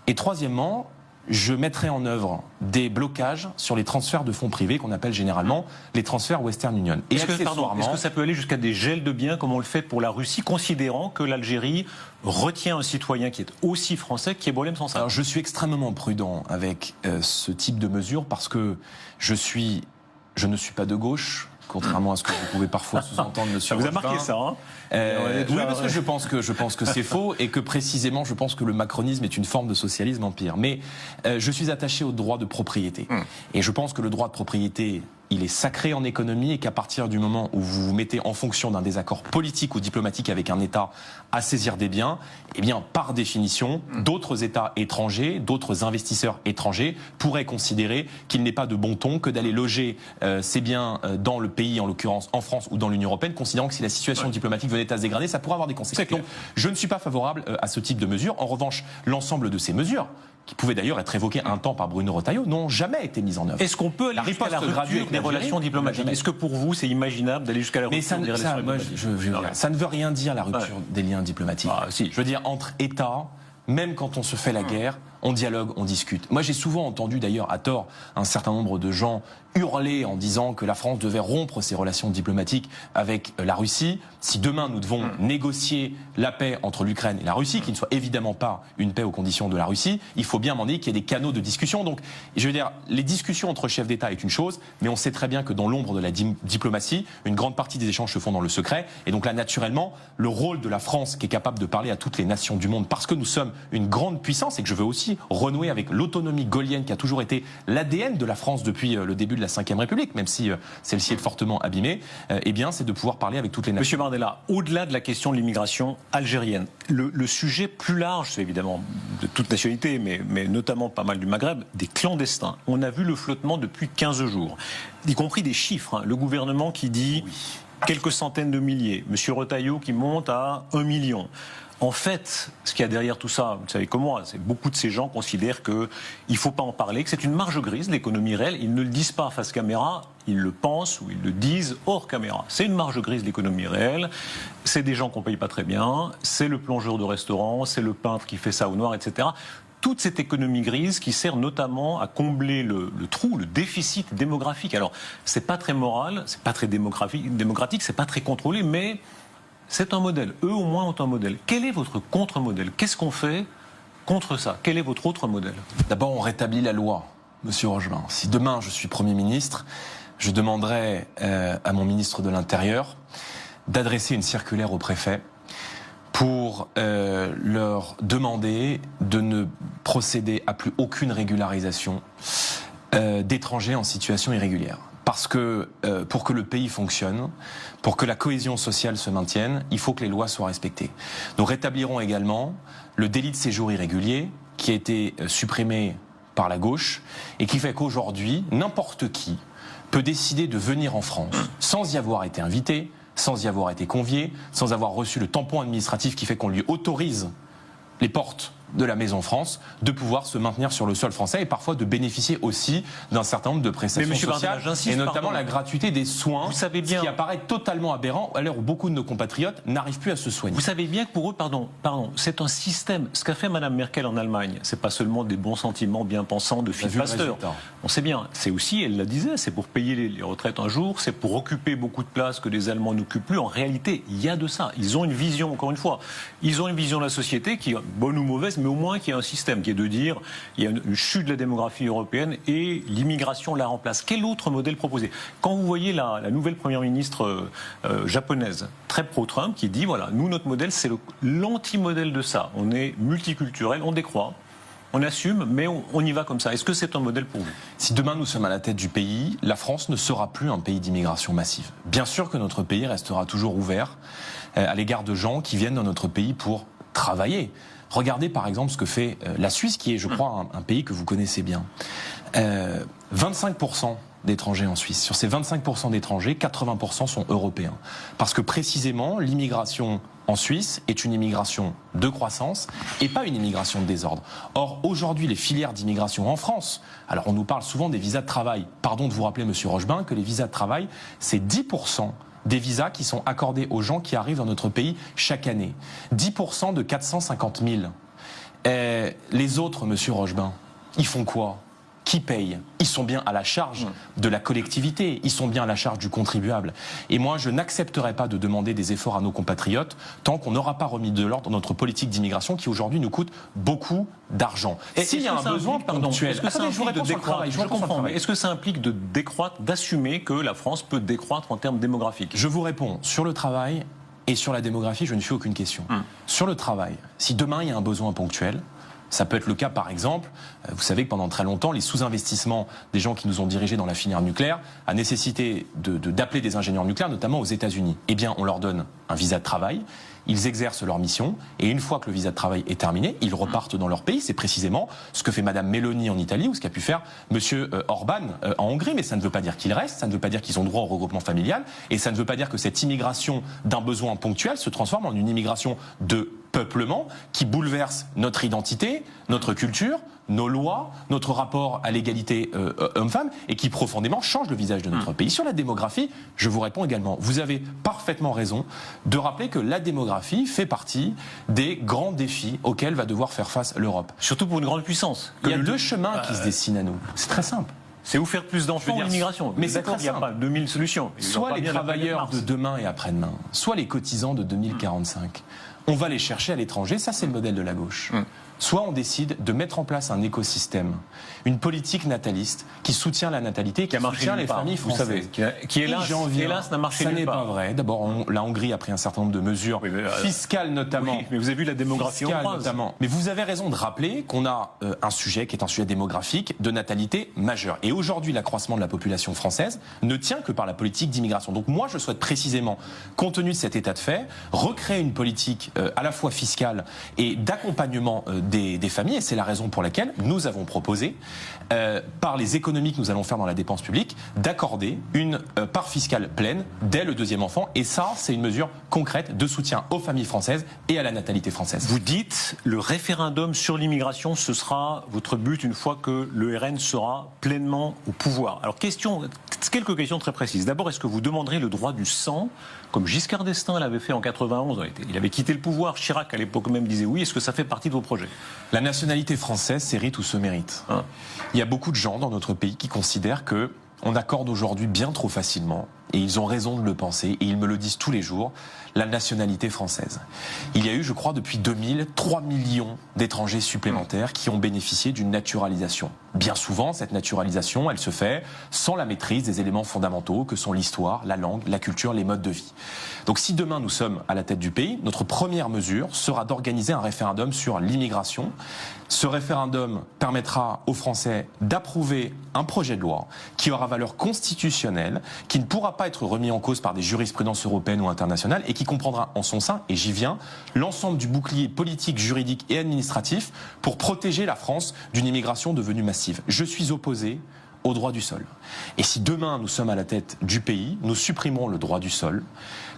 Et troisièmement, je mettrai en œuvre des blocages sur les transferts de fonds privés qu'on appelle généralement les transferts Western Union. Et est-ce que ça peut aller jusqu'à des gels de biens comme on le fait pour la Russie, considérant que l'Algérie retient un citoyen qui est aussi français, qui est Boualem Sansal? Alors je suis extrêmement prudent avec ce type de mesures parce que je ne suis pas de gauche. Contrairement à ce que vous pouvez parfois sous-entendre, monsieur. Ça vous a marqué ça, hein? Oui, parce que je pense que c'est faux et que précisément, je pense que le macronisme est une forme de socialisme empire. Mais je suis attaché au droit de propriété. Et je pense que le droit de propriété, il est sacré en économie et qu'à partir du moment où vous vous mettez en fonction d'un désaccord politique ou diplomatique avec un État à saisir des biens, eh bien, par définition, d'autres États étrangers, d'autres investisseurs étrangers pourraient considérer qu'il n'est pas de bon ton que d'aller loger ces biens dans le pays, en l'occurrence en France ou dans l'Union européenne, considérant que si la situation diplomatique venait à se dégrader, ça pourrait avoir des conséquences. Donc, je ne suis pas favorable à ce type de mesures. En revanche, l'ensemble de ces mesures, qui pouvaient d'ailleurs être évoquées un temps par Bruno Retailleau, n'ont jamais été mises en œuvre. Est-ce qu'on peut aller jusqu'à la rupture des relations diplomatiques? Est-ce que pour vous, c'est imaginable d'aller jusqu'à la rupture des relations diplomatiques? Ça ne veut rien dire, la rupture des liens diplomatiques. Si. Je veux dire, entre États, même quand on se fait la guerre, on dialogue, on discute. Moi, j'ai souvent entendu d'ailleurs à tort un certain nombre de gens hurler en disant que la France devait rompre ses relations diplomatiques avec la Russie. Si demain nous devons négocier la paix entre l'Ukraine et la Russie, qui ne soit évidemment pas une paix aux conditions de la Russie, il faut bien m'en dire qu'il y ait des canaux de discussion. Donc, je veux dire, les discussions entre chefs d'État est une chose, mais on sait très bien que dans l'ombre de la diplomatie, une grande partie des échanges se font dans le secret. Et donc là, naturellement, le rôle de la France, qui est capable de parler à toutes les nations du monde, parce que nous sommes une grande puissance et que je veux aussi renouer avec l'autonomie gaullienne qui a toujours été l'ADN de la France depuis le début de la Ve République, même si celle-ci est fortement abîmée, eh bien, c'est de pouvoir parler avec toutes les nations. Monsieur Bardella, au-delà de la question de l'immigration algérienne, le sujet plus large, c'est évidemment de toute nationalité, mais notamment pas mal du Maghreb, des clandestins. On a vu le flottement depuis 15 jours, y compris des chiffres. Hein. Le gouvernement qui dit quelques centaines de milliers, Monsieur Retailleau qui monte à 1 million. En fait, ce qu'il y a derrière tout ça, vous savez comme moi, c'est beaucoup de ces gens considèrent qu'il ne faut pas en parler, que c'est une marge grise, l'économie réelle. Ils ne le disent pas face caméra, ils le pensent ou ils le disent hors caméra. C'est une marge grise, l'économie réelle. C'est des gens qu'on ne paye pas très bien, c'est le plongeur de restaurant, c'est le peintre qui fait ça au noir, etc. Toute cette économie grise qui sert notamment à combler le trou, le déficit démographique. Alors, c'est pas très moral, c'est pas très démocratique, c'est pas très contrôlé, mais c'est un modèle. Eux, au moins, ont un modèle. Quel est votre contre-modèle? Qu'est-ce qu'on fait contre ça? Quel est votre autre modèle? D'abord, on rétablit la loi, monsieur Rogelin. Si demain, je suis Premier ministre, je demanderai à mon ministre de l'Intérieur d'adresser une circulaire au préfet pour leur demander de ne procéder à plus aucune régularisation d'étrangers en situation irrégulière. Parce que pour que le pays fonctionne, pour que la cohésion sociale se maintienne, il faut que les lois soient respectées. Nous rétablirons également le délit de séjour irrégulier qui a été supprimé par la gauche et qui fait qu'aujourd'hui, n'importe qui peut décider de venir en France sans y avoir été invité, sans y avoir été convié, sans avoir reçu le tampon administratif qui fait qu'on lui autorise les portes de la Maison France, de pouvoir se maintenir sur le sol français et parfois de bénéficier aussi d'un certain nombre de prestations sociales, et notamment la gratuité des soins, vous savez bien, ce qui apparaît totalement aberrant à l'heure où beaucoup de nos compatriotes n'arrivent plus à se soigner. Vous savez bien que pour eux, c'est un système. Ce qu'a fait Mme Merkel en Allemagne, c'est pas seulement des bons sentiments bien pensants de Philippe Pasteur. On sait bien, c'est aussi, elle la disait, c'est pour payer les retraites un jour, c'est pour occuper beaucoup de places que les Allemands n'occupent plus. En réalité, il y a de ça. Ils ont une vision, encore une fois, ils ont une vision de la société qui est bonne ou mauvaise, mais au moins qu'il y a un système qui est de dire il y a une chute de la démographie européenne et l'immigration la remplace. Quel autre modèle proposer? Quand vous voyez la nouvelle première ministre japonaise, très pro-Trump, qui dit voilà, nous notre modèle c'est l'anti-modèle de ça. On est multiculturel, on décroît. on assume, mais on y va comme ça. Est-ce que c'est un modèle pour vous? Si demain nous sommes à la tête du pays, la France ne sera plus un pays d'immigration massive. Bien sûr que notre pays restera toujours ouvert à l'égard de gens qui viennent dans notre pays pour travailler. Regardez par exemple ce que fait la Suisse, qui est, je crois, un pays que vous connaissez bien. 25% d'étrangers en Suisse. Sur ces 25% d'étrangers, 80% sont européens. Parce que précisément, l'immigration en Suisse est une immigration de croissance et pas une immigration de désordre. Or, aujourd'hui, les filières d'immigration en France, alors on nous parle souvent des visas de travail. Pardon de vous rappeler, monsieur Rochebin, que les visas de travail, c'est 10% des visas qui sont accordés aux gens qui arrivent dans notre pays chaque année. 10% de 450 000. Les autres, monsieur Rochebin, ils font quoi ? Qui paye? Ils sont bien à la charge de la collectivité, ils sont bien à la charge du contribuable. Et moi, je n'accepterai pas de demander des efforts à nos compatriotes tant qu'on n'aura pas remis de l'ordre dans notre politique d'immigration qui aujourd'hui nous coûte beaucoup d'argent. Et s'il y a un besoin ponctuel, est-ce que ça implique de décroître? Je comprends, mais est-ce que ça implique de décroître, d'assumer que la France peut décroître en termes démographiques? Je vous réponds, sur le travail et sur la démographie, je ne fais aucune question. Sur le travail, si demain il y a un besoin ponctuel, ça peut être le cas, par exemple, vous savez que pendant très longtemps, les sous-investissements des gens qui nous ont dirigés dans la filière nucléaire a nécessité d'appeler des ingénieurs nucléaires, notamment aux États-Unis. Eh bien, on leur donne un visa de travail, ils exercent leur mission, et une fois que le visa de travail est terminé, ils repartent dans leur pays. C'est précisément ce que fait Madame Meloni en Italie ou ce qu'a pu faire Monsieur Orban en Hongrie. Mais ça ne veut pas dire qu'ils restent, ça ne veut pas dire qu'ils ont droit au regroupement familial, et ça ne veut pas dire que cette immigration d'un besoin ponctuel se transforme en une immigration de peuplement qui bouleverse notre identité, notre culture, nos lois, notre rapport à l'égalité homme-femme et qui profondément change le visage de notre pays. Sur la démographie, je vous réponds également. Vous avez parfaitement raison de rappeler que la démographie fait partie des grands défis auxquels va devoir faire face l'Europe. Surtout pour une grande puissance. Il y a deux chemins qui se dessinent à nous. C'est très simple. C'est où faire plus d'enfants ou l'immigration. Mais c'est très simple. Il n'y a pas 2000 solutions. Soit les travailleurs de demain et après-demain, soit les cotisants de 2045. On va les chercher à l'étranger, ça c'est le modèle de la gauche. Soit on décide de mettre en place un écosystème, une politique nataliste qui soutient la natalité, qui soutient les familles françaises. Vous savez, qui hélas n'a marché nulle part. Ça n'est pas vrai. D'abord, la Hongrie a pris un certain nombre de mesures fiscales notamment. Oui, mais vous avez vu la démographie hongroise notamment. Mais vous avez raison de rappeler qu'on a un sujet qui est un sujet démographique de natalité majeur. Et aujourd'hui, l'accroissement de la population française ne tient que par la politique d'immigration. Donc moi, je souhaite précisément, compte tenu de cet état de fait, recréer une politique à la fois fiscale et d'accompagnement des familles, et c'est la raison pour laquelle nous avons proposé, par les économies que nous allons faire dans la dépense publique, d'accorder une part fiscale pleine dès le deuxième enfant, et ça, c'est une mesure concrète de soutien aux familles françaises et à la natalité française. Vous dites, le référendum sur l'immigration, ce sera votre but une fois que le RN sera pleinement au pouvoir. Alors, quelques questions très précises. D'abord, est-ce que vous demanderez le droit du sang, comme Giscard d'Estaing l'avait fait en 91? Il avait quitté le pouvoir, Chirac à l'époque même disait oui. Est-ce que ça fait partie de vos projets? La nationalité française s'hérite ou se mérite. Il y a beaucoup de gens dans notre pays qui considèrent que on accorde aujourd'hui bien trop facilement, et ils ont raison de le penser, et ils me le disent tous les jours, la nationalité française. Il y a eu, je crois, depuis 2000, 3 millions d'étrangers supplémentaires qui ont bénéficié d'une naturalisation. Bien souvent, cette naturalisation, elle se fait sans la maîtrise des éléments fondamentaux que sont l'histoire, la langue, la culture, les modes de vie. Donc si demain nous sommes à la tête du pays, notre première mesure sera d'organiser un référendum sur l'immigration. Ce référendum permettra aux Français d'approuver un projet de loi qui aura valeur constitutionnelle, qui ne pourra pas être remis en cause par des jurisprudences européennes ou internationales et qui comprendra en son sein, et j'y viens, l'ensemble du bouclier politique, juridique et administratif pour protéger la France d'une immigration devenue massive. Je suis opposé au droit du sol. Et si demain nous sommes à la tête du pays, nous supprimerons le droit du sol,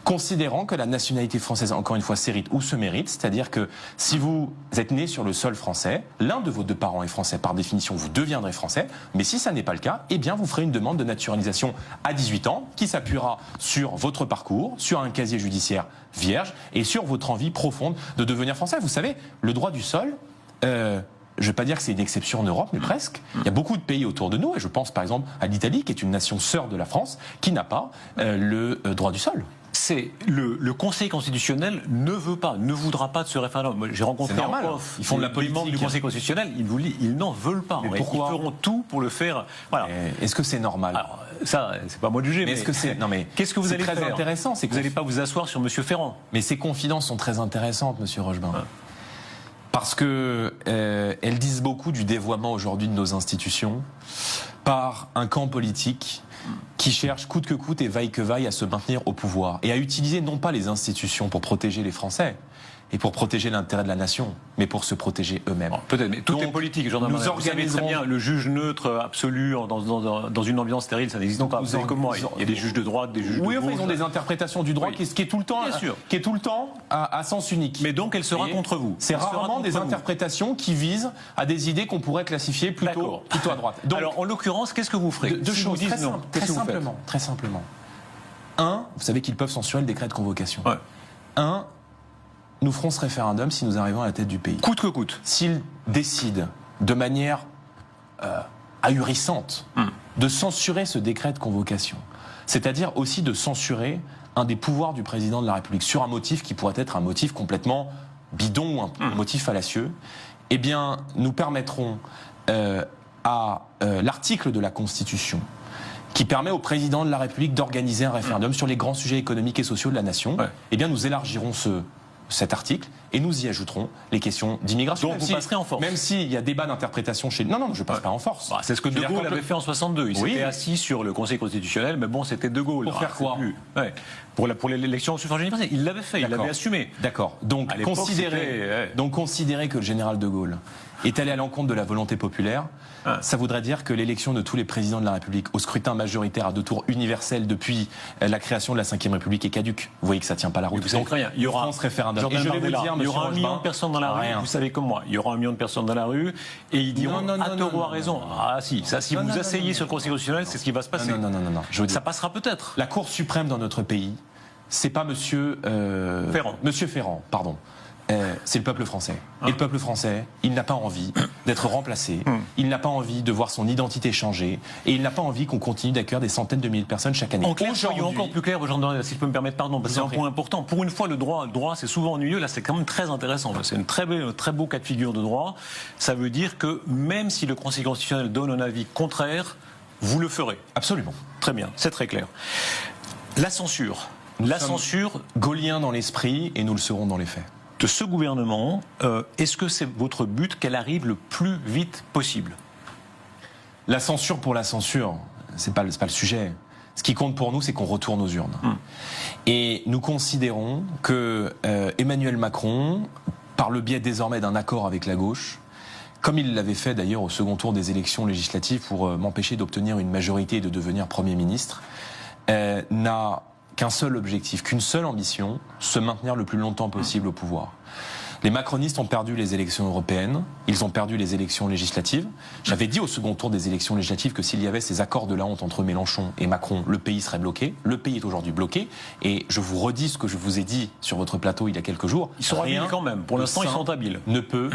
considérant que la nationalité française, encore une fois, s'hérite ou se mérite, c'est-à-dire que si vous êtes né sur le sol français, l'un de vos deux parents est français, par définition, vous deviendrez français, mais si ça n'est pas le cas, eh bien vous ferez une demande de naturalisation à 18 ans, qui s'appuiera sur votre parcours, sur un casier judiciaire vierge, et sur votre envie profonde de devenir français. Vous savez, le droit du sol... je ne vais pas dire que c'est une exception en Europe, mais presque. Il y a beaucoup de pays autour de nous, et je pense par exemple à l'Italie, qui est une nation sœur de la France, qui n'a pas le droit du sol. C'est le Conseil constitutionnel ne voudra pas de ce référendum. J'ai rencontré ils font de la politique. Membres du Conseil constitutionnel, ils n'en veulent pas. Mais pourquoi? Ils feront tout pour le faire. Voilà. Est-ce que c'est normal? Alors, ça, c'est pas moi de juger. Mais est-ce que c'est qu'est-ce que vous allez faire? C'est très intéressant. Vous n'allez pas vous asseoir sur Monsieur Ferrand. Mais ces confidences sont très intéressantes, Monsieur Rochebin. Parce que elles disent beaucoup du dévoiement aujourd'hui de nos institutions par un camp politique qui cherche coûte que coûte et vaille que vaille à se maintenir au pouvoir et à utiliser non pas les institutions pour protéger les Français et pour protéger l'intérêt de la nation, mais pour se protéger eux-mêmes. Bon, peut-être, mais tout est politique, Jean Darmanin. Vous savez très bien, le juge neutre absolu dans une ambiance stérile, ça n'existe pas. Vous savez comme moi, il y a des juges de droite, des juges de gauche. Oui, ils ont des interprétations du droit qui est tout le temps à sens unique. Mais donc elle sera contre vous. C'est rarement des interprétations qui visent à des idées qu'on pourrait classifier plutôt à droite. Donc, alors en l'occurrence, qu'est-ce que vous ferez? Deux choses très simplement. Un, vous savez qu'ils peuvent censurer le décret de convocation. Ouais. Un, nous ferons ce référendum si nous arrivons à la tête du pays. Coûte que coûte. S'ils décident de manière ahurissante de censurer ce décret de convocation, c'est-à-dire aussi de censurer un des pouvoirs du président de la République sur un motif qui pourrait être un motif complètement bidon ou un motif fallacieux, eh bien, nous permettrons à l'article de la Constitution qui permet au président de la République d'organiser un référendum sur les grands sujets économiques et sociaux de la nation, eh bien, nous élargirons cet article et nous y ajouterons les questions d'immigration. Donc vous passerez en force. Même s'il y a débat d'interprétation chez... Non, je ne passe pas en force. Bah, c'est ce que De Gaulle avait fait en 62. Il s'était assis sur le Conseil constitutionnel, mais bon, c'était De Gaulle. Pour faire quoi? Pour l'élection au suffrage universel. Il l'avait fait, il l'avait assumé. D'accord. Donc considérer que le général De Gaulle est allé à l'encontre de la volonté populaire, ça voudrait dire que l'élection de tous les présidents de la République au scrutin majoritaire à 2 tours universel depuis la création de la Ve République est caduque. Vous voyez que ça ne tient pas la route. Vous savez rien. Il y aura ce référendum. Et je vais vous dire, il y aura 1 million de personnes dans la rue. Vous savez comme moi, il y aura 1 million de personnes dans la rue et ils diront à tort ou à raison. Ah si, ça si vous asseyez sur le Conseil constitutionnel, c'est ce qui va se passer. Non. Ça passera peut-être. La Cour suprême dans notre pays, c'est pas Monsieur Ferrand, pardon. C'est le peuple français. Et le peuple français, il n'a pas envie d'être remplacé, il n'a pas envie de voir son identité changer, et il n'a pas envie qu'on continue d'accueillir des centaines de milliers de personnes chaque année. En clair, soyons encore plus clair, si je peux me permettre, pardon, parce que c'est un point important. Pour une fois, le droit c'est souvent ennuyeux, là c'est quand même très intéressant. C'est un très beau cas de figure de droit. Ça veut dire que même si le Conseil constitutionnel donne un avis contraire, vous le ferez. Absolument. Très bien, c'est très clair. La censure. La censure, gaullien dans l'esprit, et nous le serons dans les faits. De ce gouvernement, est-ce que c'est votre but qu'elle arrive le plus vite possible? La censure pour la censure, c'est pas le sujet. Ce qui compte pour nous, c'est qu'on retourne aux urnes. Et nous considérons que Emmanuel Macron, par le biais désormais d'un accord avec la gauche, comme il l'avait fait d'ailleurs au second tour des élections législatives pour m'empêcher d'obtenir une majorité et de devenir Premier ministre, n'a qu'un seul objectif, qu'une seule ambition, se maintenir le plus longtemps possible au pouvoir. Les macronistes ont perdu les élections européennes, ils ont perdu les élections législatives. J'avais dit au second tour des élections législatives que s'il y avait ces accords de la honte entre Mélenchon et Macron, le pays serait bloqué. Le pays est aujourd'hui bloqué. Et je vous redis ce que je vous ai dit sur votre plateau il y a quelques jours. Ils sont habiles quand même. Pour l'instant, ils sont habiles. Ne peut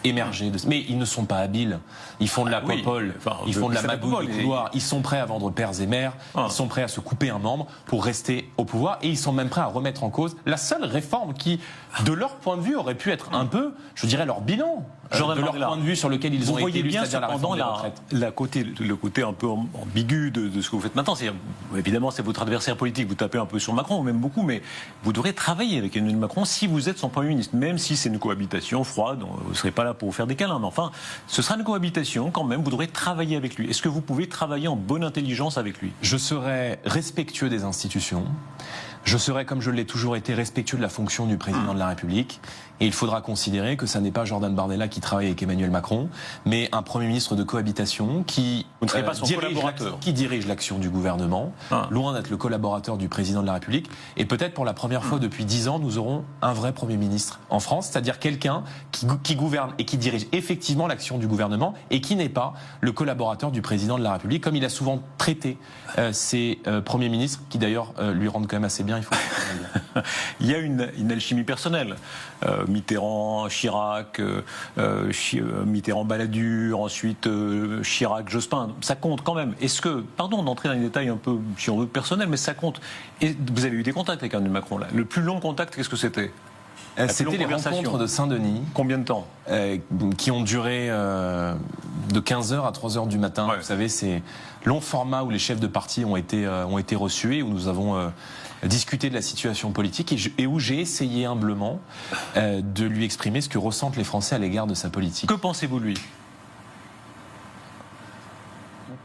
émerger de... Mais ils ne sont pas habiles. Ils font de la popole, ils font de la magouille de couloir. Ils sont prêts à vendre pères et mères. Ils sont prêts à se couper un membre pour rester au pouvoir. Et ils sont même prêts à remettre en cause la seule réforme qui, de leur point de vue, aurait pu être un peu, je dirais, leur bilan. De leur point de vue sur lequel ils ont été élus, c'est-à-dire la réforme des retraites. Le côté un peu ambigu de ce que vous faites maintenant, c'est évidemment c'est votre adversaire politique, vous tapez un peu sur Macron, même beaucoup, mais vous devrez travailler avec Emmanuel Macron si vous êtes son Premier ministre, même si c'est une cohabitation froide, vous ne serez pas là pour vous faire des câlins, mais enfin, ce sera une cohabitation quand même, vous devrez travailler avec lui. Est-ce que vous pouvez travailler en bonne intelligence avec lui? Je serai respectueux des institutions. Je serai, comme je l'ai toujours été, respectueux de la fonction du président de la République. Et il faudra considérer que ça n'est pas Jordan Bardella qui travaille avec Emmanuel Macron, mais un Premier ministre de cohabitation qui, dirige l'action du gouvernement, loin d'être le collaborateur du président de la République. Et peut-être pour la première fois depuis 10 ans, nous aurons un vrai Premier ministre en France, c'est-à-dire quelqu'un qui gouverne et qui dirige effectivement l'action du gouvernement et qui n'est pas le collaborateur du président de la République, comme il a souvent traité ses premiers ministres, qui d'ailleurs lui rendent quand même assez bien. Il faut il y a une alchimie personnelle. Mitterrand, Chirac, Mitterrand, Balladur, ensuite Chirac, Jospin, ça compte quand même. Est-ce que, pardon d'entrer dans les détails un peu, si on veut, personnels, mais ça compte. Et vous avez eu des contacts avec Emmanuel Macron là. Le plus long contact, qu'est-ce que c'était? C'était les rencontres de Saint-Denis. Combien de temps? Qui ont duré de 15h à 3h du matin. Ouais. Vous savez, c'est long format où les chefs de parti ont été reçus et où nous avons discuté de la situation politique et où j'ai essayé humblement de lui exprimer ce que ressentent les Français à l'égard de sa politique. Que pensez-vous de lui ?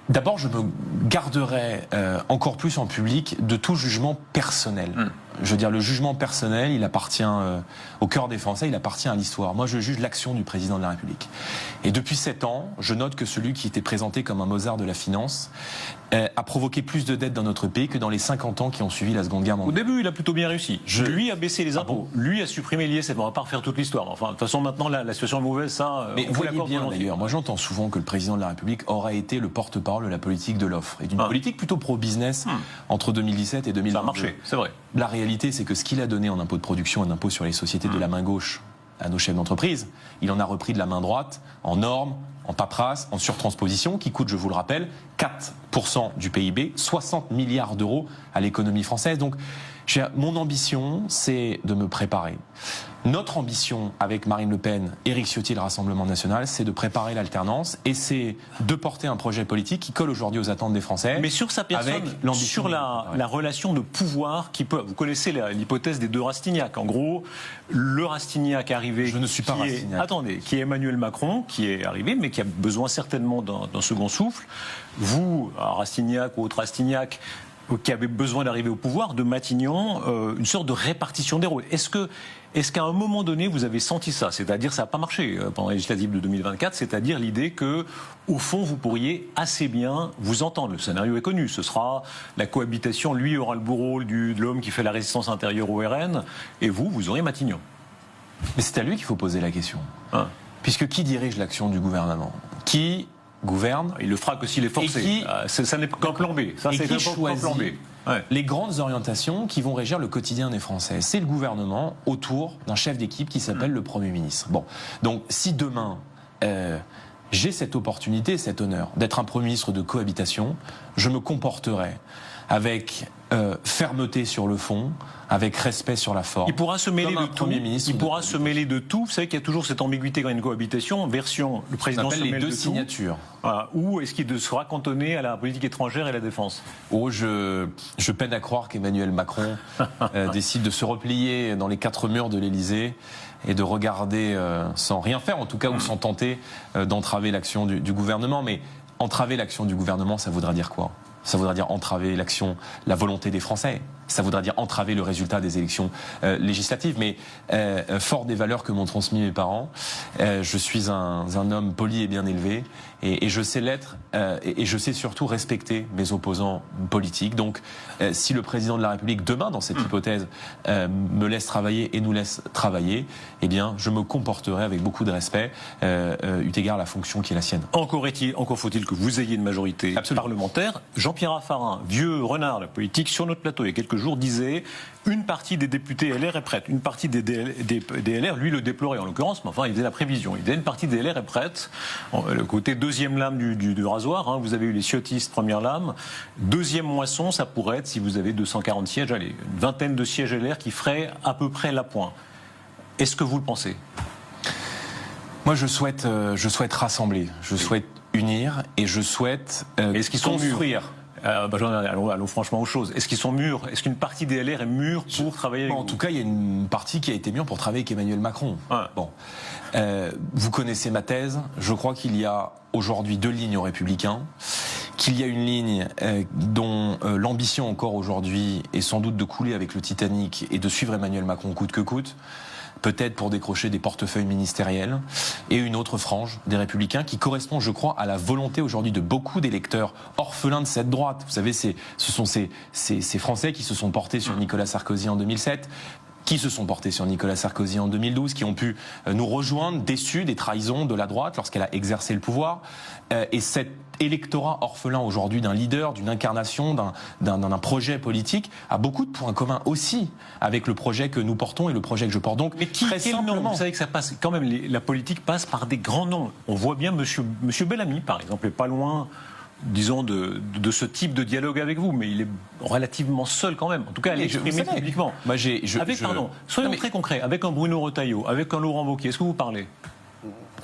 D'abord, je me garderai encore plus en public de tout jugement personnel. Je veux dire, le jugement personnel, il appartient au cœur des Français, il appartient à l'histoire. Moi, je juge l'action du président de la République. Et depuis 7 ans, je note que celui qui était présenté comme un Mozart de la finance a provoqué plus de dettes dans notre pays que dans les 50 ans qui ont suivi la Seconde Guerre mondiale. Au début, il a plutôt bien réussi. Lui a baissé les impôts. Lui a supprimé l'ISF. On va pas refaire toute l'histoire. Enfin, de toute façon, maintenant, la situation est mauvaise, ça. Mais vous voyez bien, d'ailleurs, moi j'entends souvent que le président de la République aurait été le porte-parole de la politique de l'offre. Et d'une politique plutôt pro-business entre 2017 et 2022. Ça a marché, c'est vrai. La réalité, c'est que ce qu'il a donné en impôt de production, en impôt sur les sociétés de la main gauche à nos chefs d'entreprise, il en a repris de la main droite en normes, en paperasse, en surtransposition, qui coûte, je vous le rappelle, 4% du PIB, 60 milliards d'euros à l'économie française. Donc, mon ambition, c'est de me préparer. Notre ambition avec Marine Le Pen, Éric Ciotti et le Rassemblement national, c'est de préparer l'alternance et c'est de porter un projet politique qui colle aujourd'hui aux attentes des Français. Mais sur sa personne, sur la relation de pouvoir qui peut... Vous connaissez l'hypothèse des deux Rastignac. En gros, le Rastignac arrivé... Je ne suis pas Rastignac. Attendez, qui est Emmanuel Macron, qui est arrivé, mais qui a besoin certainement d'un second souffle. Vous, Rastignac ou autre Rastignac, qui avait besoin d'arriver au pouvoir, de Matignon, une sorte de répartition des rôles. Est-ce qu'à un moment donné, vous avez senti ça ? C'est-à-dire, ça n'a pas marché pendant les législatives de 2024, c'est-à-dire l'idée que, au fond, vous pourriez assez bien vous entendre. Le scénario est connu, ce sera la cohabitation, lui aura le beau rôle de l'homme qui fait la résistance intérieure au RN, et vous aurez Matignon. Mais c'est à lui qu'il faut poser la question. Puisque qui dirige l'action du gouvernement ? Qui gouverne? Il le fera que s'il est forcé. Ça n'est qu'un plan B. Ça, c'est qu'un plan B. Les grandes orientations qui vont régir le quotidien des Français. C'est le gouvernement autour d'un chef d'équipe qui s'appelle le Premier ministre. Bon, donc si demain j'ai cette opportunité, cet honneur d'être un Premier ministre de cohabitation, je me comporterai avec fermeté sur le fond, avec respect sur la forme. Il pourra se mêler de tout. Il pourra se mêler de tout. Vous savez qu'il y a toujours cette ambiguïté quand il y a une cohabitation. Version, le président se mêle de tout. Les deux signatures. Ou est-ce qu'il sera cantonné à la politique étrangère et la défense ? Je peine à croire qu'Emmanuel Macron décide de se replier dans les 4 murs de l'Élysée et de regarder sans rien faire, en tout cas, ou sans tenter d'entraver l'action du gouvernement. Mais entraver l'action du gouvernement, ça voudra dire quoi ? Ça voudra dire entraver l'action, la volonté des Français. Ça voudra dire entraver le résultat des élections législatives. Mais fort des valeurs que m'ont transmis mes parents, je suis un homme poli et bien élevé. Et je sais l'être et je sais surtout respecter mes opposants politiques. Donc si le président de la République, demain, dans cette hypothèse, me laisse travailler et nous laisse travailler, eh bien, je me comporterai avec beaucoup de respect, eu égard à la fonction qui est la sienne. Encore faut-il que vous ayez une majorité parlementaire. Jean-Pierre Raffarin, vieux renard de la politique, sur notre plateau il y a quelques jours, disait une partie des députés LR est prête. Une partie des LR, lui, le déplorait en l'occurrence, mais enfin, il faisait la prévision. Il disait une partie des LR est prête. Le côté deuxième lame du rasoir, vous avez eu les ciottistes, première lame. Deuxième moisson, ça pourrait être, si vous avez 240 sièges, allez, une vingtaine de sièges LR qui feraient à peu près l'appoint. Est-ce que vous le pensez ? Moi, je souhaite rassembler, je souhaite unir et je souhaite construire. Allons franchement aux choses. Est-ce qu'ils sont mûrs ? Est-ce qu'une partie des LR est mûre pour travailler avec vous ? En tout cas, il y a une partie qui a été mûre pour travailler avec Emmanuel Macron. Bon, vous connaissez ma thèse. Je crois qu'il y a aujourd'hui 2 lignes aux Républicains. Qu'il y a une ligne dont l'ambition encore aujourd'hui est sans doute de couler avec le Titanic et de suivre Emmanuel Macron coûte que coûte. Peut-être pour décrocher des portefeuilles ministériels, et une autre frange des Républicains qui correspond, je crois, à la volonté aujourd'hui de beaucoup d'électeurs orphelins de cette droite. Vous savez, ce sont ces Français qui se sont portés sur Nicolas Sarkozy en 2007, qui se sont portés sur Nicolas Sarkozy en 2012, qui ont pu nous rejoindre, déçus des trahisons de la droite lorsqu'elle a exercé le pouvoir. Et cet électorat orphelin aujourd'hui d'un leader, d'une incarnation, d'un projet politique, a beaucoup de points communs aussi avec le projet que nous portons et le projet que je porte. Donc, mais quel nom ? Vous savez que ça passe quand même. La politique passe par des grands noms. On voit bien Monsieur Bellamy, par exemple, est pas loin, disons, de ce type de dialogue avec vous, mais il est relativement seul quand même. En tout cas, à l'exprimer publiquement. Soyons très concrets. Avec un Bruno Retailleau, avec un Laurent Wauquiez, est-ce que vous parlez ?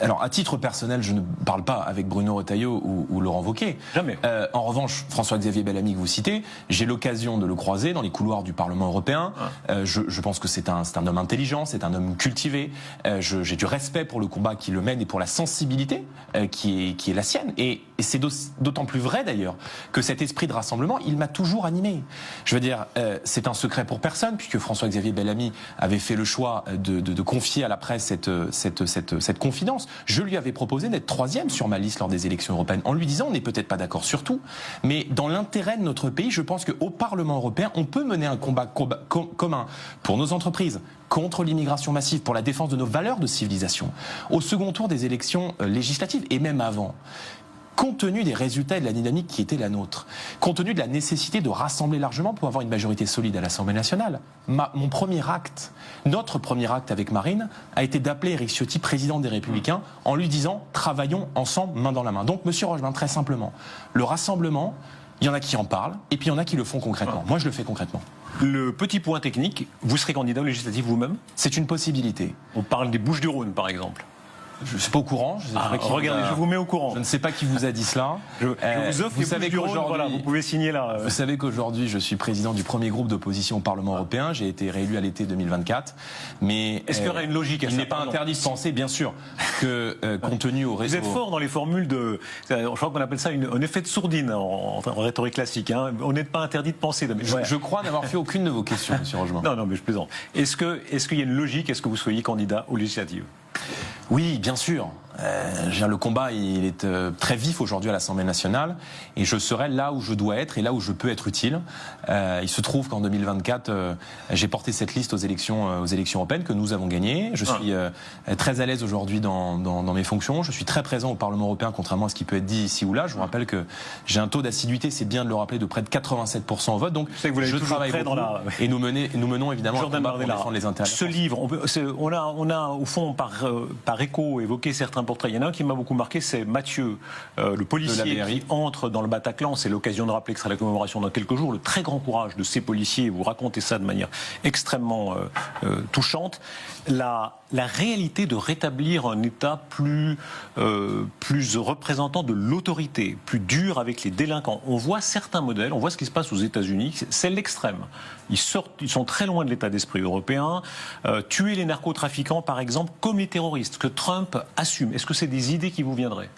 Alors, à titre personnel, je ne parle pas avec Bruno Retailleau ou Laurent Wauquiez. Jamais. En revanche, François-Xavier Bellamy, que vous citez, j'ai l'occasion de le croiser dans les couloirs du Parlement européen. Je pense que c'est un homme intelligent, c'est un homme cultivé. J'ai du respect pour le combat qu'il le mène et pour la sensibilité qui est la sienne. Et c'est d'autant plus vrai, d'ailleurs, que cet esprit de rassemblement, il m'a toujours animé. Je veux dire, c'est un secret pour personne, puisque François-Xavier Bellamy avait fait le choix de confier à la presse cette confidence. Je lui avais proposé d'être 3e sur ma liste lors des élections européennes, en lui disant on n'est peut-être pas d'accord sur tout, mais dans l'intérêt de notre pays, je pense qu'au Parlement européen, on peut mener un combat commun pour nos entreprises, contre l'immigration massive, pour la défense de nos valeurs de civilisation. Au second tour des élections législatives, et même avant, compte tenu des résultats et de la dynamique qui était la nôtre, compte tenu de la nécessité de rassembler largement pour avoir une majorité solide à l'Assemblée nationale, mon premier acte, notre premier acte avec Marine, a été d'appeler Éric Ciotti, président des Républicains, en lui disant « travaillons ensemble, main dans la main ». Donc, monsieur Rochemain, très simplement, le rassemblement, il y en a qui en parlent, et puis il y en a qui le font concrètement. Moi, je le fais concrètement. Le petit point technique, vous serez candidat aux législatives vous-même? C'est une possibilité. On parle des Bouches-du-Rhône, par exemple. Je ne suis pas au courant. Regardez, je vous mets au courant. Je ne sais pas qui vous a dit cela. Je vous offre les Bouches-du-Rhône, voilà, vous pouvez signer là. Vous savez qu'aujourd'hui, je suis président du premier groupe d'opposition au Parlement européen. J'ai été réélu à l'été 2024. Mais est-ce qu'il y aurait une logique à ça? Il n'est pas interdit de penser, bien sûr, que compte tenu au réseau... Vous êtes fort dans les formules de... Je crois qu'on appelle ça un effet de sourdine en rhétorique classique. Hein. On n'est pas interdit de penser. Je crois n'avoir fait aucune de vos questions, monsieur Rochemain. Non, mais je plaisante. Est-ce qu'il y a une logique? Est-ce que vous soyez candidat aux législatives? Oui, bien sûr. Le combat, il est très vif aujourd'hui à l'Assemblée nationale, et je serai là où je dois être et là où je peux être utile. Il se trouve qu'en 2024, j'ai porté cette liste aux élections européennes que nous avons gagnées. Je suis très à l'aise aujourd'hui dans mes fonctions. Je suis très présent au Parlement européen, contrairement à ce qui peut être dit ici ou là. Je vous rappelle que j'ai un taux d'assiduité, c'est bien de le rappeler, de près de 87% au vote. Donc je travaille beaucoup et nous menons évidemment un combat pour défendre les intérêts. Ce livre, on a au fond par écho évoqué certains portraits. Il y en a un qui m'a beaucoup marqué, c'est Mathieu, le policier qui entre dans le Bataclan. C'est l'occasion de rappeler que ce sera la commémoration dans quelques jours. Le très grand courage de ces policiers, vous racontez ça de manière extrêmement touchante. La réalité de rétablir un État plus représentant de l'autorité, plus dur avec les délinquants. On voit certains modèles, on voit ce qui se passe aux États-Unis, c'est l'extrême. Ils sont très loin de l'état d'esprit européen. Tuer les narcotrafiquants, par exemple, comme les terroristes, que Trump assume. Est-ce que c'est des idées qui vous viendraient?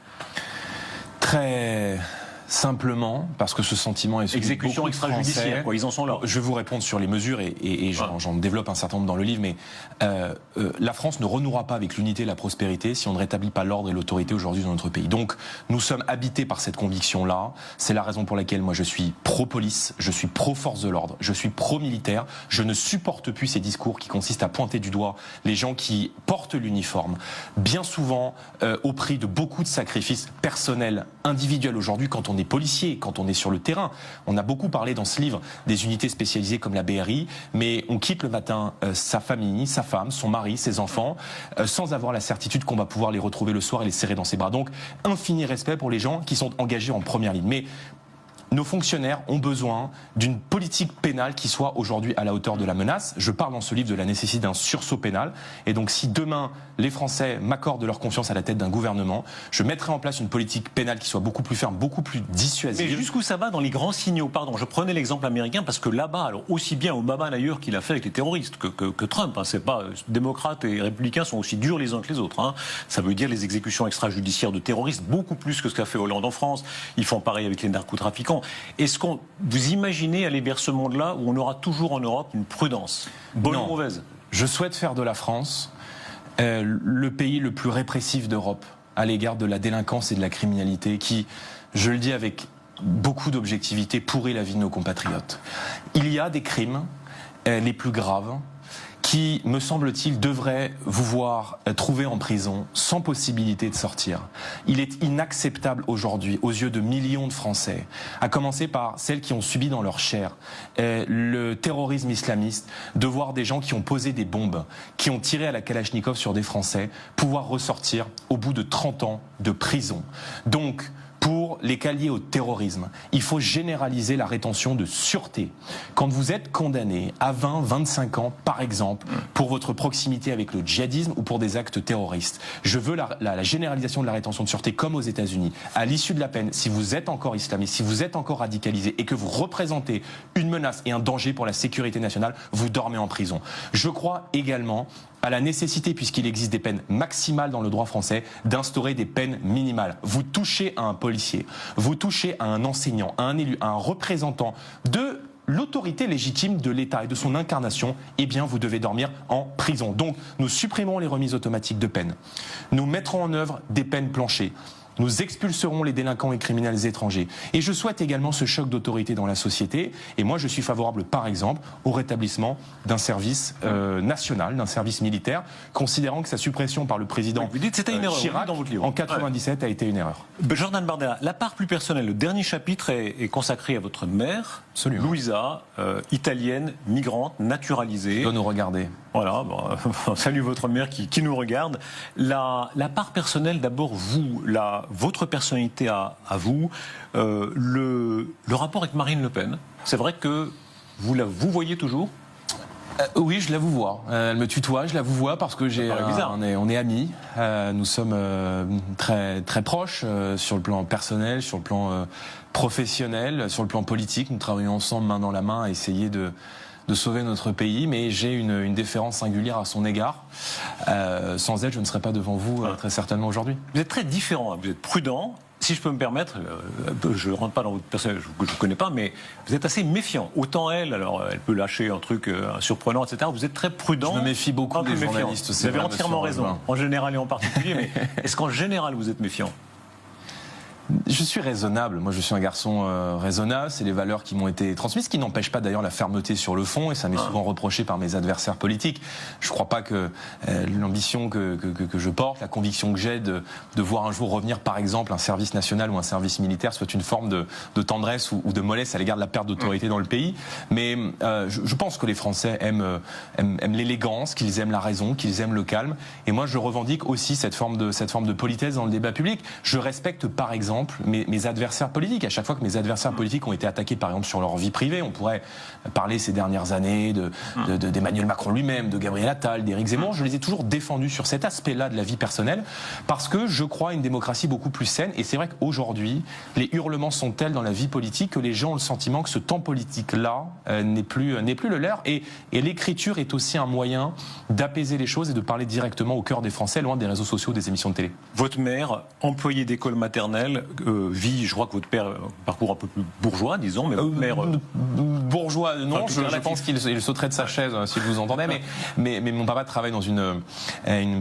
Très simplement, parce que ce sentiment est celui exécution extrajudiciaire, quoi. Ils en sont là. Je vais vous répondre sur les mesures et j'en développe un certain nombre dans le livre, mais la France ne renouera pas avec l'unité et la prospérité si on ne rétablit pas l'ordre et l'autorité aujourd'hui dans notre pays. Donc, nous sommes habités par cette conviction-là. C'est la raison pour laquelle moi je suis pro-police, je suis pro-force de l'ordre, je suis pro-militaire. Je ne supporte plus ces discours qui consistent à pointer du doigt les gens qui portent l'uniforme, bien souvent au prix de beaucoup de sacrifices personnels, individuels aujourd'hui quand on est policier, quand on est sur le terrain. On a beaucoup parlé dans ce livre des unités spécialisées comme la BRI, mais on quitte le matin sa famille, sa femme, son mari, ses enfants, sans avoir la certitude qu'on va pouvoir les retrouver le soir et les serrer dans ses bras. Donc, infini respect pour les gens qui sont engagés en première ligne. Mais nos fonctionnaires ont besoin d'une politique pénale qui soit aujourd'hui à la hauteur de la menace. Je parle dans ce livre de la nécessité d'un sursaut pénal. Et donc, si demain, les Français m'accordent leur confiance à la tête d'un gouvernement, je mettrai en place une politique pénale qui soit beaucoup plus ferme, beaucoup plus dissuasive. Mais jusqu'où ça va dans les grands signaux? Pardon, je prenais l'exemple américain parce que là-bas, alors aussi bien Obama d'ailleurs qu'il a fait avec les terroristes que Trump, hein, c'est pas démocrates et républicains sont aussi durs les uns que les autres. Hein. Ça veut dire les exécutions extrajudiciaires de terroristes, beaucoup plus que ce qu'a fait Hollande en France. Ils font pareil avec les narcotrafiquants. Est-ce qu'on vous imaginez aller vers ce monde-là où on aura toujours en Europe une prudence, bonne ou mauvaise? Je souhaite faire de la France le pays le plus répressif d'Europe à l'égard de la délinquance et de la criminalité qui, je le dis avec beaucoup d'objectivité, pourrit la vie de nos compatriotes. Il y a des crimes les plus graves qui, me semble-t-il, devraient vous voir trouver en prison sans possibilité de sortir. Il est inacceptable aujourd'hui, aux yeux de millions de Français, à commencer par celles qui ont subi dans leur chair le terrorisme islamiste, de voir des gens qui ont posé des bombes, qui ont tiré à la Kalachnikov sur des Français, pouvoir ressortir au bout de 30 ans de prison. Donc, pour les cas liés au terrorisme, il faut généraliser la rétention de sûreté. Quand vous êtes condamné à 20, 25 ans, par exemple, pour votre proximité avec le djihadisme ou pour des actes terroristes, je veux la généralisation de la rétention de sûreté comme aux États-Unis. À l'issue de la peine, si vous êtes encore islamiste, si vous êtes encore radicalisé et que vous représentez une menace et un danger pour la sécurité nationale, vous dormez en prison. Je crois également à la nécessité, puisqu'il existe des peines maximales dans le droit français, d'instaurer des peines minimales. Vous touchez à un policier, vous touchez à un enseignant, à un élu, à un représentant de l'autorité légitime de l'État et de son incarnation, eh bien vous devez dormir en prison. Donc nous supprimerons les remises automatiques de peine. Nous mettrons en œuvre des peines planchées. Nous expulserons les délinquants et criminels étrangers. Et je souhaite également ce choc d'autorité dans la société. Et moi, je suis favorable, par exemple, au rétablissement d'un service national, d'un service militaire, considérant que sa suppression par le président Chirac dans votre livre. En 97 a été une erreur. Jordan Bardella, la part plus personnelle, le dernier chapitre est consacré à votre mère, Absolument. Louisa, italienne, migrante, naturalisée. Elle doit nous regarder. Voilà, bon, salut votre mère qui nous regarde. La part personnelle, d'abord vous, votre personnalité à vous, le rapport avec Marine Le Pen. C'est vrai que vous voyez toujours. Oui, je la vous vois. Elle me tutoie, je la vous vois parce que on est amis. Nous sommes très très proches sur le plan personnel, sur le plan professionnel, sur le plan politique. Nous travaillons ensemble main dans la main à essayer de sauver notre pays, mais j'ai une déférence singulière à son égard. Sans elle, je ne serais pas devant vous très certainement aujourd'hui. Vous êtes très différent, vous êtes prudent. Si je peux me permettre, je ne rentre pas dans votre personnage que je ne connais pas, mais vous êtes assez méfiant. Autant elle, alors elle peut lâcher un truc surprenant, etc. Vous êtes très prudent. Je me méfie beaucoup des journalistes. Vous avez entièrement raison, en général et en particulier, mais est-ce qu'en général vous êtes méfiant ? Je suis raisonnable. Moi, je suis un garçon raisonnable. C'est les valeurs qui m'ont été transmises, ce qui n'empêche pas d'ailleurs la fermeté sur le fond, et ça m'est souvent reproché par mes adversaires politiques. Je ne crois pas que l'ambition que je porte, la conviction que j'ai de voir un jour revenir, par exemple, un service national ou un service militaire soit une forme de tendresse ou de mollesse à l'égard de la perte d'autorité dans le pays. Mais je pense que les Français aiment l'élégance, qu'ils aiment la raison, qu'ils aiment le calme. Et moi, je revendique aussi cette forme de politesse dans le débat public. Je respecte, par exemple, mes adversaires politiques. À chaque fois que mes adversaires politiques ont été attaqués, par exemple, sur leur vie privée, on pourrait parler ces dernières années d'Emmanuel Macron lui-même, de Gabriel Attal, d'Éric Zemmour. Je les ai toujours défendus sur cet aspect-là de la vie personnelle, parce que je crois à une démocratie beaucoup plus saine. Et c'est vrai qu'aujourd'hui, les hurlements sont tels dans la vie politique que les gens ont le sentiment que ce temps politique-là n'est plus le leur. Et l'écriture est aussi un moyen d'apaiser les choses et de parler directement au cœur des Français, loin des réseaux sociaux, des émissions de télé. Votre mère, employée d'école maternelle, vit, je crois que votre père parcours un peu plus bourgeois, disons, mais votre mère... bourgeois, non, je pense qu'il sauterait de sa chaise, si vous entendez, mais mon papa travaille dans une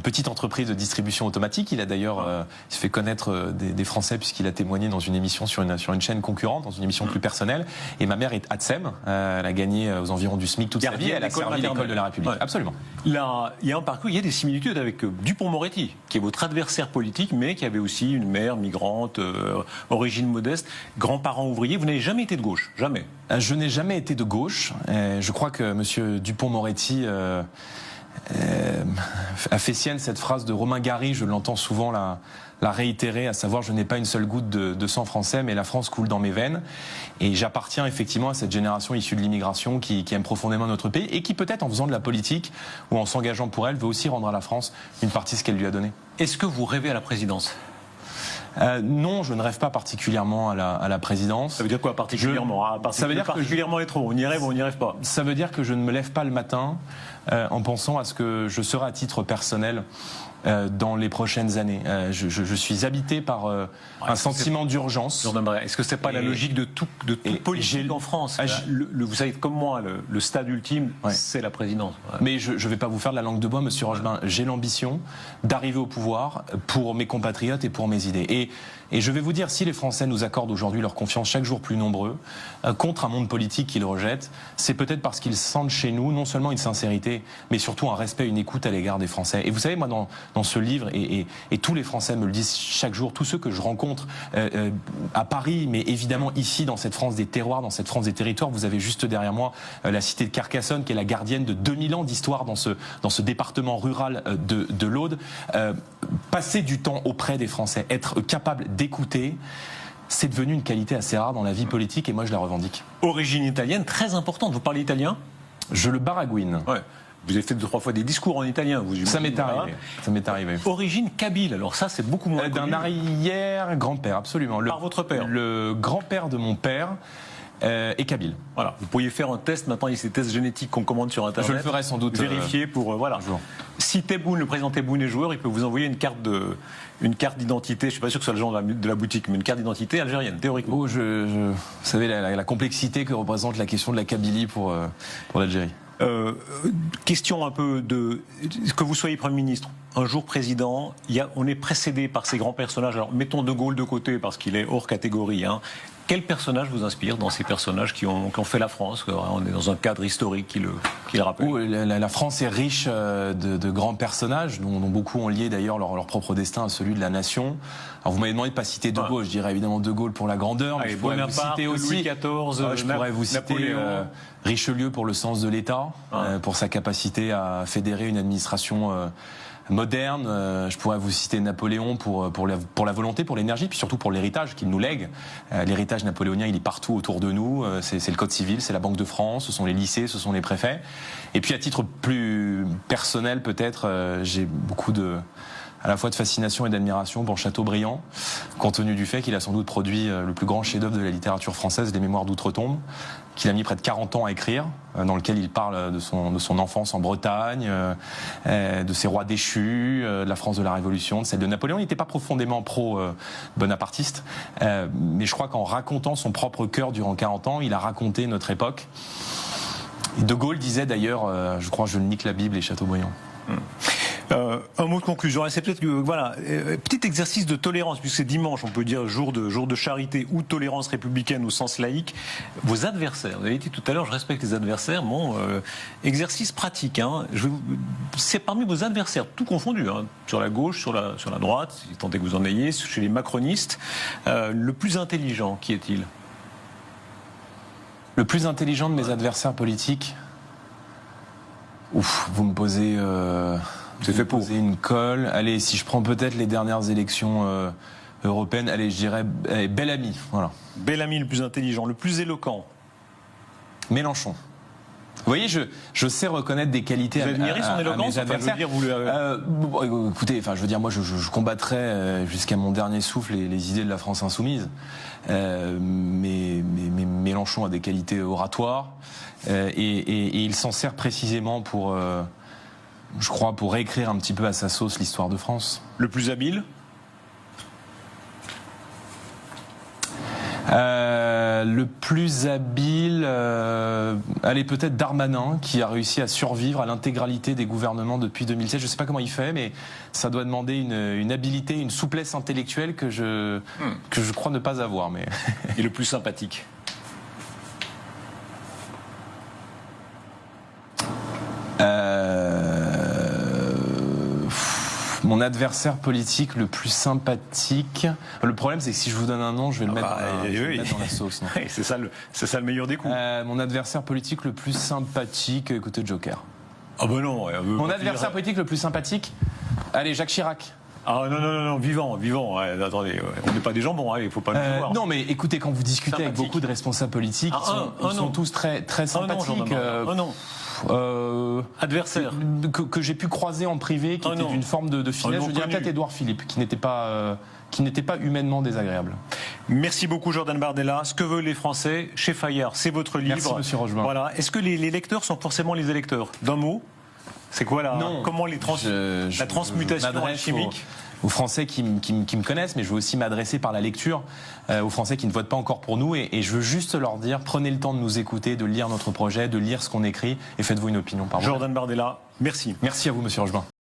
petite entreprise de distribution automatique. Il a d'ailleurs se fait connaître des Français puisqu'il a témoigné dans une émission sur une chaîne concurrente, dans une émission plus personnelle. Et ma mère est ATSEM, elle a gagné aux environs du SMIC toute sa vie, elle a servi l'école de la République. Ouais. Absolument. Là, il y a un parcours, il y a des similitudes avec Dupond-Moretti, qui est votre adversaire politique, mais qui avait aussi une mère migrante, origine modeste, grands-parents ouvriers. Vous n'avez jamais été de gauche, jamais. Je n'ai jamais été de gauche. Je crois que M. Dupond-Moretti a fait sienne cette phrase de Romain Gary, je l'entends souvent la réitérer, à savoir je n'ai pas une seule goutte de sang français, mais la France coule dans mes veines. Et j'appartiens effectivement à cette génération issue de l'immigration qui aime profondément notre pays et qui peut-être en faisant de la politique ou en s'engageant pour elle veut aussi rendre à la France une partie de ce qu'elle lui a donné. Est-ce que vous rêvez à la présidence ? Non, je ne rêve pas particulièrement à la présidence. Ça veut dire quoi particulièrement Ça veut dire particulièrement est trop. On y rêve ou on n'y rêve pas. Ça veut dire que je ne me lève pas le matin en pensant à ce que je serai à titre personnel dans les prochaines années. Je suis habité par un sentiment d'urgence. Est-ce que c'est pas la logique de toute politique en France vous savez comme moi, le stade ultime, c'est la présidence. Ouais. Mais je ne vais pas vous faire de la langue de bois, Monsieur Rochebin. J'ai l'ambition d'arriver au pouvoir pour mes compatriotes et pour mes idées. Et je vais vous dire, si les Français nous accordent aujourd'hui leur confiance chaque jour plus nombreux, contre un monde politique qu'ils rejettent, c'est peut-être parce qu'ils sentent chez nous non seulement une sincérité, mais surtout un respect, une écoute à l'égard des Français. Et vous savez, moi, dans ce livre, et tous les Français me le disent chaque jour, tous ceux que je rencontre à Paris, mais évidemment ici, dans cette France des terroirs, dans cette France des territoires, vous avez juste derrière moi la cité de Carcassonne, qui est la gardienne de 2000 ans d'histoire dans ce département rural de l'Aude. Passer du temps auprès des Français, être capable d'écouter, c'est devenu une qualité assez rare dans la vie politique et moi je la revendique. Origine italienne, très importante. Vous parlez italien ? Je le baragouine. Ouais. Vous avez fait 2 ou 3 fois des discours en italien, vous. Ça m'est arrivé. Ça m'est arrivé. Origine kabyle, alors ça c'est beaucoup moins d'un arrière-grand-père, absolument. Par votre père. Le grand-père de mon père est kabyle. Voilà. Vous pourriez faire un test, maintenant il y a ces tests génétiques qu'on commande sur Internet. Je le ferai sans doute. Vérifier pour, voilà. Si Tebboune, le président Tebboune est joueur, il peut vous envoyer une carte d'identité, je ne suis pas sûr que ce soit le genre de la boutique, mais une carte d'identité algérienne, théoriquement. Oh, vous savez la complexité que représente la question de la Kabylie pour l'Algérie. Question un peu de... Que vous soyez Premier ministre, un jour président, on est précédé par ces grands personnages. Alors mettons De Gaulle de côté parce qu'il est hors catégorie. Quel personnage vous inspire dans ces personnages qui ont fait la France? On est dans un cadre historique qui le rappelle. La France est riche de grands personnages, dont beaucoup ont lié d'ailleurs leur propre destin à celui de la nation. Alors vous m'avez demandé de ne pas citer De Gaulle, je dirais évidemment De Gaulle pour la grandeur, mais je pourrais vous citer aussi Louis XIV, je pourrais vous citer Richelieu pour le sens de l'État, pour sa capacité à fédérer une administration moderne. Je pourrais vous citer Napoléon pour la volonté, pour l'énergie, puis surtout pour l'héritage qu'il nous lègue. L'héritage napoléonien, il est partout autour de nous. C'est le Code civil, c'est la Banque de France, ce sont les lycées, ce sont les préfets. Et puis à titre plus personnel, peut-être, j'ai beaucoup à la fois de fascination et d'admiration pour Chateaubriand, compte tenu du fait qu'il a sans doute produit le plus grand chef-d'œuvre de la littérature française, Les Mémoires d'Outre-Tombe, qu'il a mis près de 40 ans à écrire, dans lequel il parle de son enfance en Bretagne, de ses rois déchus, de la France de la Révolution, de celle de Napoléon. Il n'était pas profondément pro-bonapartiste, mais je crois qu'en racontant son propre cœur durant 40 ans, il a raconté notre époque. Et De Gaulle disait d'ailleurs, je crois, je nique la Bible et Chateaubriand. Un mot de conclusion, c'est peut-être petit exercice de tolérance, puisque c'est dimanche, on peut dire jour de charité ou tolérance républicaine au sens laïque. Vos adversaires, vous avez dit tout à l'heure, je respecte les adversaires, exercice pratique. C'est parmi vos adversaires, tout confondu, sur la gauche, sur la droite, si tant est que vous en ayez, chez les macronistes, le plus intelligent, qui est-il? Le plus intelligent de mes adversaires politiques? Ouf, vous me posez... C'est fait pour. Une colle. Allez, si je prends peut-être les dernières élections européennes, allez, je dirais Bellamy. Voilà. Bellamy, le plus intelligent, le plus éloquent. Mélenchon. Vous voyez, je sais reconnaître des qualités à mes adversaires. Écoutez, je veux dire, moi, je combattrai jusqu'à mon dernier souffle les idées de la France insoumise. Mais Mélenchon a des qualités oratoires et il s'en sert précisément pour... je crois, pour réécrire un petit peu à sa sauce l'histoire de France. Le plus habile? Le plus habile, allez, peut-être Darmanin, qui a réussi à survivre à l'intégralité des gouvernements depuis 2007. Je ne sais pas comment il fait, mais ça doit demander une habileté, une souplesse intellectuelle que je crois ne pas avoir. Mais... Et le plus sympathique? Mon adversaire politique le plus sympathique. Le problème, c'est que si je vous donne un nom, je vais le mettre dans la sauce. Oui, c'est ça le meilleur des coups. Mon adversaire politique le plus sympathique, écoutez, Joker. Ah ben non. Mon adversaire politique le plus sympathique, allez, Jacques Chirac. Ah non, vivant. Ouais, attendez, on n'est pas des jambons, il faut pas le voir. Non, mais écoutez, quand vous discutez avec beaucoup de responsables politiques, ils sont tous très sympathiques. Adversaire que j'ai pu croiser en privé, qui était d'une forme de finesse. Je dirais peut-être Édouard Philippe, qui n'était pas humainement désagréable. Merci beaucoup Jordan Bardella. Ce que veulent les Français, chez Fayard, c'est votre livre. Merci Monsieur Rochebin. Voilà. Est-ce que les lecteurs sont forcément les électeurs? D'un mot, c'est quoi comment la transmutation alchimique aux Français qui me connaissent, mais je veux aussi m'adresser par la lecture aux Français qui ne votent pas encore pour nous, et je veux juste leur dire, prenez le temps de nous écouter, de lire notre projet, de lire ce qu'on écrit, et faites-vous une opinion par vous. Jordan Bardella, merci. Merci à vous, Monsieur Rochebin.